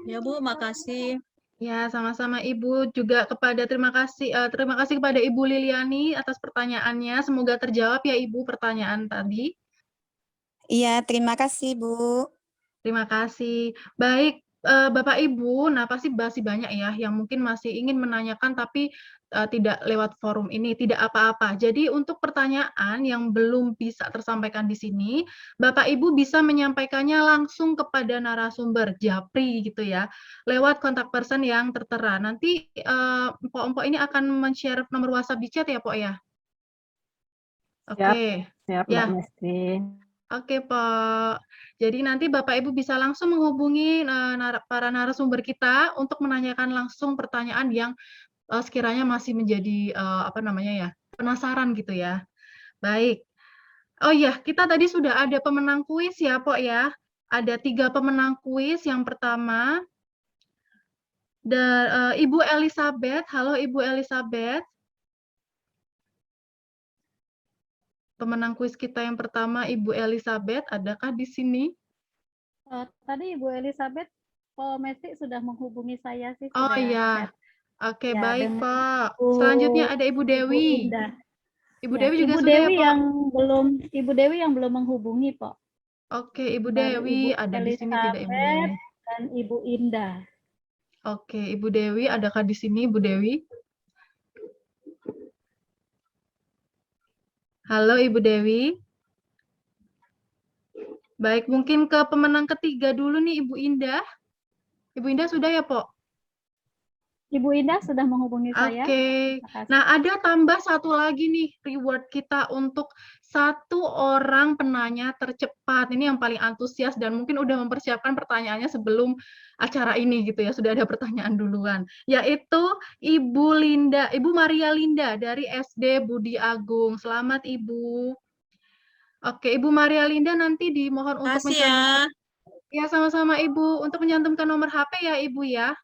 Ya Bu, makasih. Ya, sama-sama Ibu juga terima kasih kepada Ibu Liliani atas pertanyaannya. Semoga terjawab ya Ibu pertanyaan tadi. Iya, terima kasih Bu. Terima kasih. Baik, Bapak Ibu, nah pasti masih banyak ya yang mungkin masih ingin menanyakan tapi tidak lewat forum ini, tidak apa-apa. Jadi untuk pertanyaan yang belum bisa tersampaikan di sini, Bapak Ibu bisa menyampaikannya langsung kepada narasumber Japri gitu ya, lewat kontak person yang tertera. Nanti Empok-empok ini akan men-share nomor WhatsApp di chat ya, Pok ya? Oke. Siap, Ya. Mbak Mesti. Oke, Pak. Jadi nanti Bapak Ibu bisa langsung menghubungi para narasumber kita untuk menanyakan langsung pertanyaan yang sekiranya masih menjadi penasaran gitu ya. Baik. Oh iya, kita tadi sudah ada pemenang kuis ya, Pok ya. Ada 3 pemenang kuis. Yang pertama, Ibu Elizabeth. Halo Ibu Elizabeth. Pemenang kuis kita yang pertama, Ibu Elizabeth, adakah di sini? Tadi Ibu Elizabeth, Po Mesti sudah menghubungi saya sih. Oh sudah iya, chat. oke Ya, baik dengan Pak. Selanjutnya ada Ibu Dewi. Indah. Ibu Ya, Dewi juga Ibu sudah Dewi ya Pak? Ibu Dewi yang belum menghubungi, Pak. Oke, Ibu Baru Dewi Ibu ada di sini tidak Ibu Dewi? Elizabeth dan Ibu Indah. Oke, Ibu Dewi, adakah di sini Ibu Dewi? Halo Ibu Dewi. Baik, mungkin ke pemenang ketiga dulu nih Ibu Indah. Ibu Indah sudah ya, Pok? Ibu Indah sudah menghubungi saya. Oke. Terima kasih. Nah, ada tambah satu lagi nih reward kita untuk 1 orang penanya tercepat. Ini yang paling antusias dan mungkin udah mempersiapkan pertanyaannya sebelum acara ini gitu ya. Sudah ada pertanyaan duluan. Yaitu Ibu Maria Linda dari SD Budi Agung. Selamat Ibu. Oke, Ibu Maria Linda nanti dimohon untuk Makasih ya. Ya, sama-sama Ibu. Untuk mencantumkan nomor HP ya Ibu ya.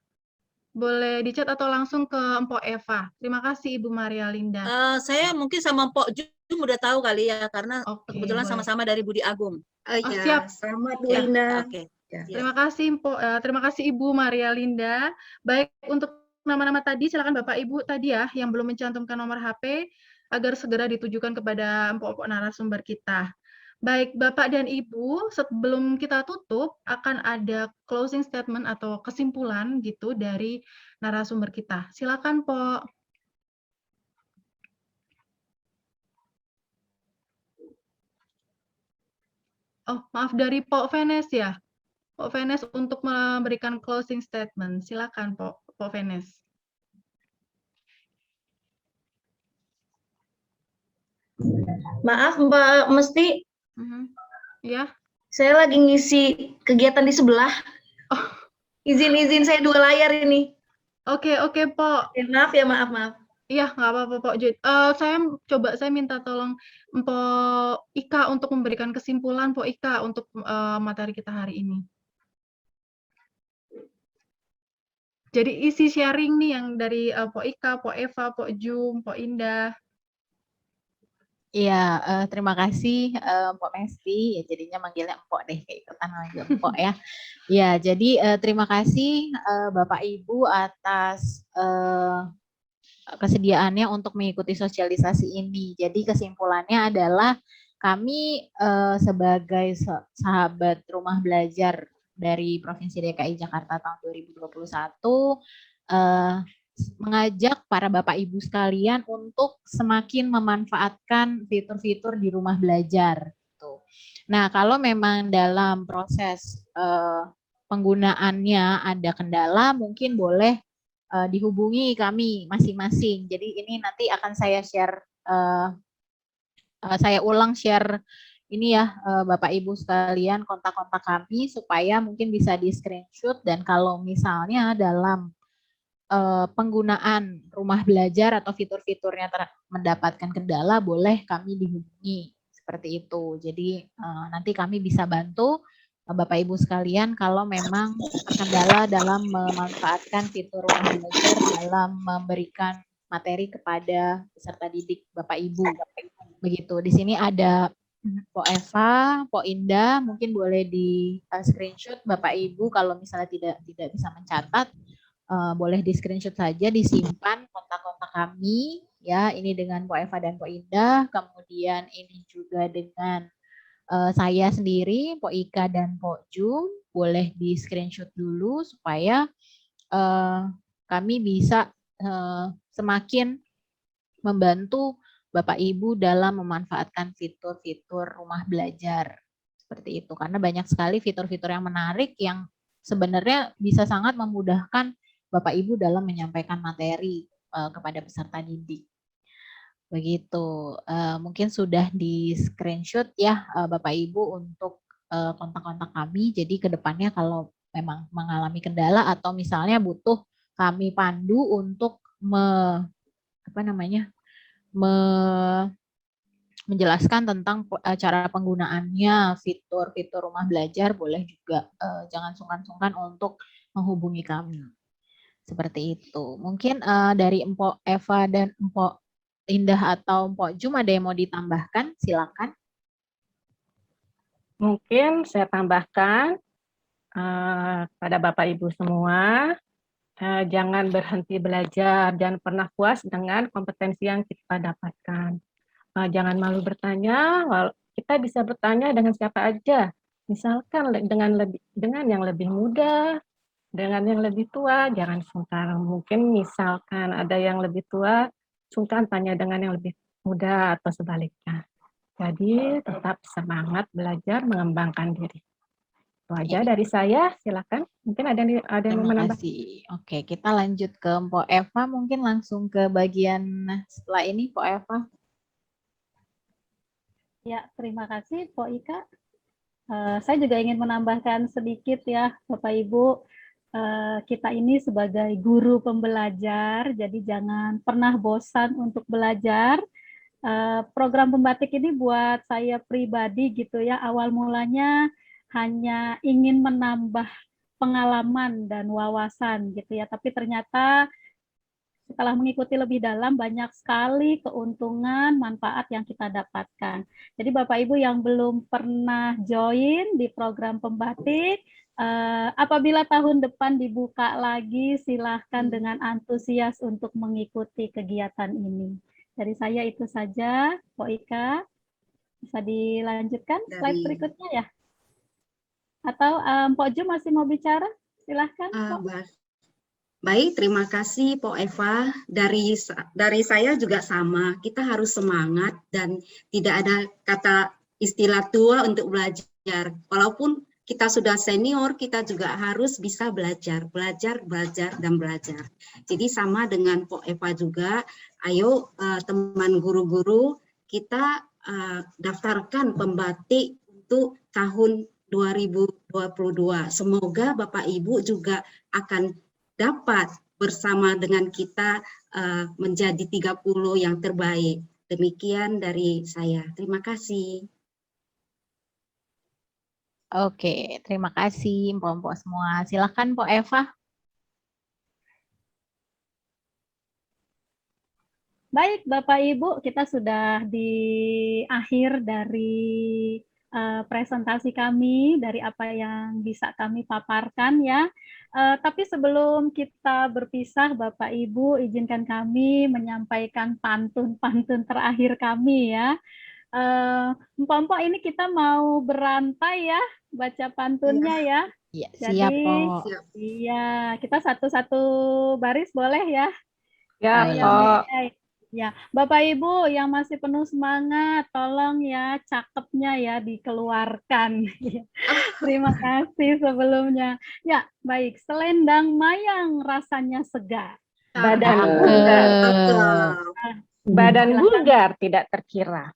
Boleh dicat atau langsung ke Empok Eva. Terima kasih Ibu Maria Linda. Saya mungkin sama Mpok Jum udah tahu kali ya, karena kebetulan boleh. sama-sama dari Budi Agung. Oh, siap. Selamat Bu Linda. Oke. Terima kasih terima kasih Ibu Maria Linda. Baik, untuk nama-nama tadi silakan Bapak Ibu tadi ya yang belum mencantumkan nomor HP agar segera ditujukan kepada empok-empok narasumber kita. Baik, Bapak dan Ibu, sebelum kita tutup akan ada closing statement atau kesimpulan gitu dari narasumber kita. Silakan, Pok. Oh, maaf dari Pok Venes ya. Pok Venes untuk memberikan closing statement. Silakan, Pok Venes. Maaf Mbak Mesti. Ya. Saya lagi ngisi kegiatan di sebelah. Izin saya 2 layar ini. Oke, Pok. Maaf ya, maaf. Iya, nggak apa-apa, Pok. Saya minta tolong Mpok Ika untuk memberikan kesimpulan, Pok Ika, untuk materi kita hari ini. Jadi isi sharing nih yang dari Pok Ika, Pok Eva, Pok Jum, Pok Indah. Iya, terima kasih Mpok Mesti. Ya, jadinya manggilnya Empok deh, kayak ikutan manggil Empok ya. Ya, jadi terima kasih Bapak Ibu atas kesediaannya untuk mengikuti sosialisasi ini. Jadi kesimpulannya adalah kami sebagai sahabat rumah belajar dari Provinsi DKI Jakarta tahun 2021 mengajak para Bapak Ibu sekalian untuk semakin memanfaatkan fitur-fitur di rumah belajar. Nah, kalau memang dalam proses penggunaannya ada kendala, mungkin boleh dihubungi kami masing-masing. Jadi ini nanti akan saya share, saya ulang share ini ya Bapak Ibu sekalian kontak-kontak kami supaya mungkin bisa di screenshot, dan kalau misalnya dalam penggunaan rumah belajar atau fitur-fiturnya mendapatkan kendala, boleh kami dihubungi seperti itu. Jadi nanti kami bisa bantu Bapak Ibu sekalian kalau memang terkendala dalam memanfaatkan fitur rumah belajar dalam memberikan materi kepada peserta didik Bapak Ibu. Begitu. Di sini ada Pok Eva, Pok Indah, mungkin boleh di screenshot Bapak Ibu kalau misalnya tidak bisa mencatat. Boleh di screenshot saja, disimpan kontak-kontak kami ya, ini dengan Pok Eva dan Pok Indah, kemudian ini juga dengan saya sendiri, Pok Ika dan Pok Ju, boleh di screenshot dulu supaya kami bisa semakin membantu Bapak Ibu dalam memanfaatkan fitur-fitur rumah belajar seperti itu, karena banyak sekali fitur-fitur yang menarik yang sebenarnya bisa sangat memudahkan Bapak Ibu dalam menyampaikan materi kepada peserta didik. Begitu, mungkin sudah di screenshot ya Bapak Ibu untuk kontak-kontak kami. Jadi ke depannya kalau memang mengalami kendala atau misalnya butuh kami pandu untuk menjelaskan tentang cara penggunaannya fitur-fitur rumah belajar, boleh juga jangan sungkan-sungkan untuk menghubungi kami. Seperti itu. Mungkin dari Mpok Eva dan Mpok Indah atau Mpok Jum ada yang mau ditambahkan? Silakan. Mungkin saya tambahkan pada Bapak Ibu semua, jangan berhenti belajar, jangan pernah puas dengan kompetensi yang kita dapatkan. Jangan malu bertanya, kita bisa bertanya dengan siapa aja. Misalkan dengan yang lebih muda, dengan yang lebih tua, jangan sungkan. Mungkin misalkan ada yang lebih tua, sungkan tanya dengan yang lebih muda atau sebaliknya. Jadi tetap semangat belajar, mengembangkan diri. Itu aja dari saya, silakan. Mungkin ada yang mau menambah. Oke, kita lanjut ke Mpok Eva, mungkin langsung ke bagian setelah ini, Pok Eva. Ya, terima kasih Pok Ika. Saya juga ingin menambahkan sedikit ya Bapak Ibu. Kita ini sebagai guru pembelajar, jadi jangan pernah bosan untuk belajar. Program pembatik ini buat saya pribadi gitu ya, awal mulanya hanya ingin menambah pengalaman dan wawasan gitu ya, tapi ternyata setelah mengikuti lebih dalam banyak sekali keuntungan, manfaat yang kita dapatkan. Jadi Bapak Ibu yang belum pernah join di program pembatik, apabila tahun depan dibuka lagi, silahkan dengan antusias untuk mengikuti kegiatan ini. Dari saya itu saja, Pok Ika. Bisa dilanjutkan slide berikutnya ya? Atau Pok Ju masih mau bicara? Silahkan, Pok. Baik, terima kasih Pok Eva. Dari saya juga sama, kita harus semangat dan tidak ada kata istilah tua untuk belajar. Walaupun kita sudah senior, kita juga harus bisa belajar, dan belajar. Jadi sama dengan Pok Eva juga, ayo teman guru-guru, kita daftarkan pembatik untuk tahun 2022. Semoga Bapak Ibu juga akan dapat bersama dengan kita menjadi 30 yang terbaik. Demikian dari saya. Terima kasih. Oke, terima kasih Mpok-mpok semua. Silakan Pok Eva. Baik, Bapak Ibu, kita sudah di akhir dari presentasi kami, dari apa yang bisa kami paparkan ya. Tapi sebelum kita berpisah, Bapak Ibu, izinkan kami menyampaikan pantun-pantun terakhir kami ya. Mpok-mpok ini kita mau berantai ya, baca pantunnya ya. Iya, Jadi, siap, Pok. iya, kita satu-satu baris boleh ya? Ya, Yang Pok. Ya, Bapak Ibu yang masih penuh semangat, tolong ya cakepnya ya dikeluarkan. Terima kasih sebelumnya. Ya, baik. Selendang mayang rasanya segar. Badan vulgar. Badan vulgar tidak terkira.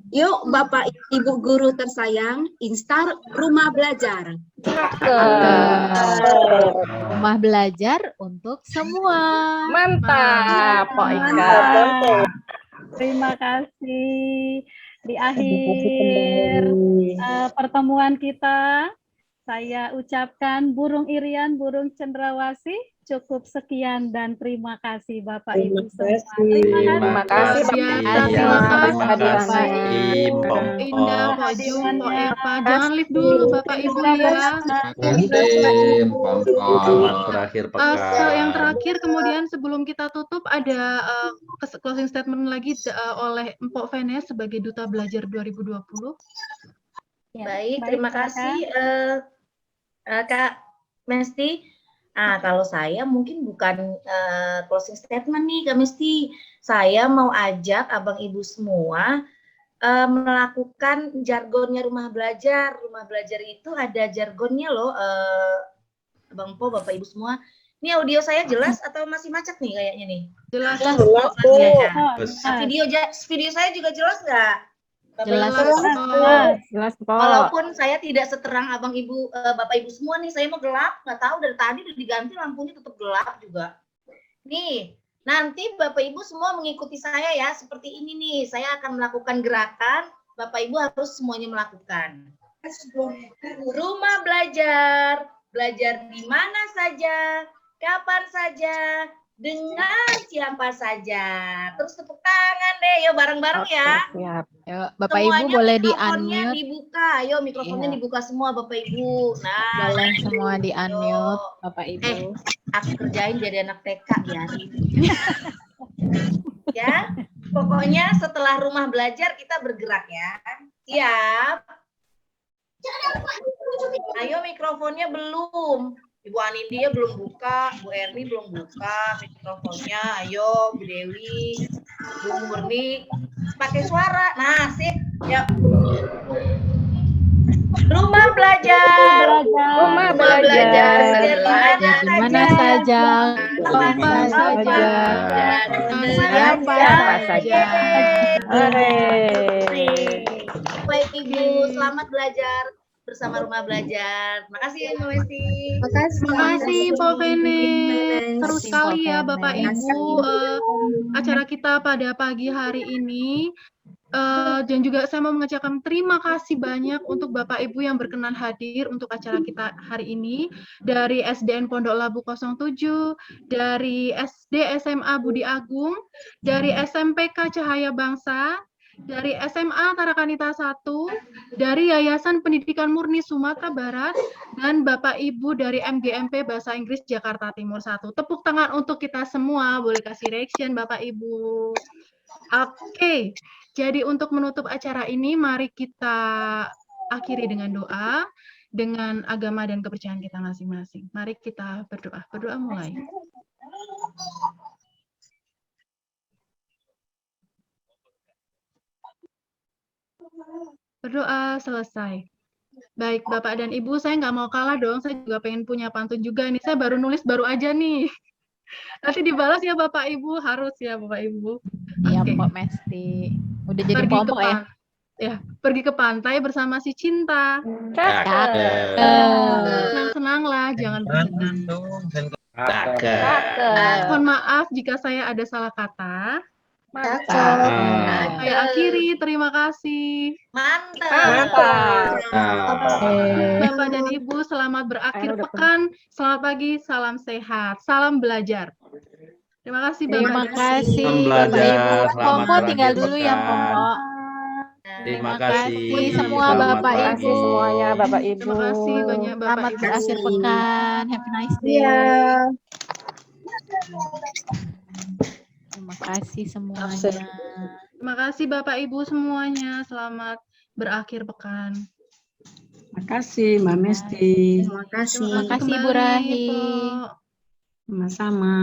Yuk Bapak Ibu guru tersayang, instar rumah belajar. Rumah belajar untuk semua. Mantap, Pak Ika. Terima kasih. Di akhir pertemuan kita, saya ucapkan burung irian, burung cendrawasih. Cukup sekian dan terima kasih Bapak Ibu semua. Terima kasih, Terima kasih. Indah, Pak Jum, Pak Eva. Jangan lift dulu Bapak Ibu ya. Selamat berakhir pekan. Yang terakhir kemudian sebelum kita tutup ada closing statement lagi oleh Mpok Venes sebagai Duta Belajar 2020. Baik, terima kasih Kak Mesti. Kalau saya mungkin bukan closing statement nih Kak Mesti. Saya mau ajak Abang Ibu semua melakukan jargonnya rumah belajar. Rumah belajar itu ada jargonnya loh, Abang Po, Bapak Ibu semua. Ini audio saya jelas atau masih macet nih kayaknya nih? Jelas. Video saya juga jelas nggak? Jelas, Pak. Walaupun saya tidak seterang Abang Ibu, Bapak Ibu semua nih, saya mau gelap, nggak tahu dari tadi udah diganti lampunya tetap gelap juga. Nih, nanti Bapak Ibu semua mengikuti saya ya, seperti ini nih. Saya akan melakukan gerakan, Bapak Ibu harus semuanya melakukan. Rumah belajar, belajar di mana saja, kapan saja, dengan siapa saja. Terus tepuk tangan deh, yuk bareng-bareng ya. Siap. Yuk, Bapak Semuanya Ibu boleh mikrofonnya di-unmute. dibuka. Ayo mikrofonnya dibuka semua Bapak Ibu. Nah, Boleh semua di-unmute, Bapak Ibu. Aku kerjain jadi anak TK ya. Ya, pokoknya setelah rumah belajar kita bergerak ya. Siap? Ayo mikrofonnya belum. Ibu Anindya belum buka, Bu Erni belum buka mikrofonnya. Ayo, Bu Dewi, Bu Murni, pakai suara. Nah, sip. Yuk. Rumah belajar. Rumah belajar. Belajar di mana saja, kapan saja, dan siapa saja. Baik Ibu, selamat belajar bersama rumah belajar. Makasih Mbak Mesti. Terima kasih Pak Venes. Seru sekali ya Bapak Ibu acara kita pada pagi hari ini. Dan juga saya mau mengucapkan terima kasih banyak untuk Bapak Ibu yang berkenan hadir untuk acara kita hari ini. Dari SDN Pondok Labu 07, dari SD SMA Budi Agung, dari SMPK Cahaya Bangsa, dari SMA Tarakanita 1, dari Yayasan Pendidikan Murni Sumatera Barat, dan Bapak Ibu dari MGMP Bahasa Inggris Jakarta Timur 1. Tepuk tangan untuk kita semua, boleh kasih reaction Bapak Ibu. Oke, jadi untuk menutup acara ini, mari kita akhiri dengan doa, dengan agama dan kepercayaan kita masing-masing. Mari kita berdoa. Berdoa mulai. Berdoa selesai. Baik, Bapak dan Ibu, saya nggak mau kalah dong. Saya juga pengen punya pantun juga nih. Saya baru nulis baru aja nih. Nanti dibalas ya Bapak Ibu, harus ya Bapak Ibu. Iya, Mbak Mesti. Udah jadi kelompok ya. Ya, pergi ke pantai bersama si Cinta. Senang-senanglah, jangan bersedih. Mohon maaf jika saya ada salah kata. Saya akhiri, terima kasih. Mantap. Bapak dan Ibu, selamat berakhir pekan. Selamat pagi, salam sehat, salam belajar. Terima kasih Terima Bapak. kasih Selamat Bapak belajar, Ibu. selamat Pompo tinggal berakhir dulu ya pekan. Pompo. Terima Terima kasih, kasih semua selamat Bapak pagi. Terima kasih semuanya Bapak Ibu. Terima kasih banyak Bapak Selamat Ibu. berakhir pekan. Have a nice day. Iya. Terima kasih semuanya. Terima kasih Bapak Ibu semuanya. Selamat berakhir pekan. Terima kasih Mbak Mesti. Terima kasih. Terima kasih Bu kembali, Rahim. Po. Sama-sama.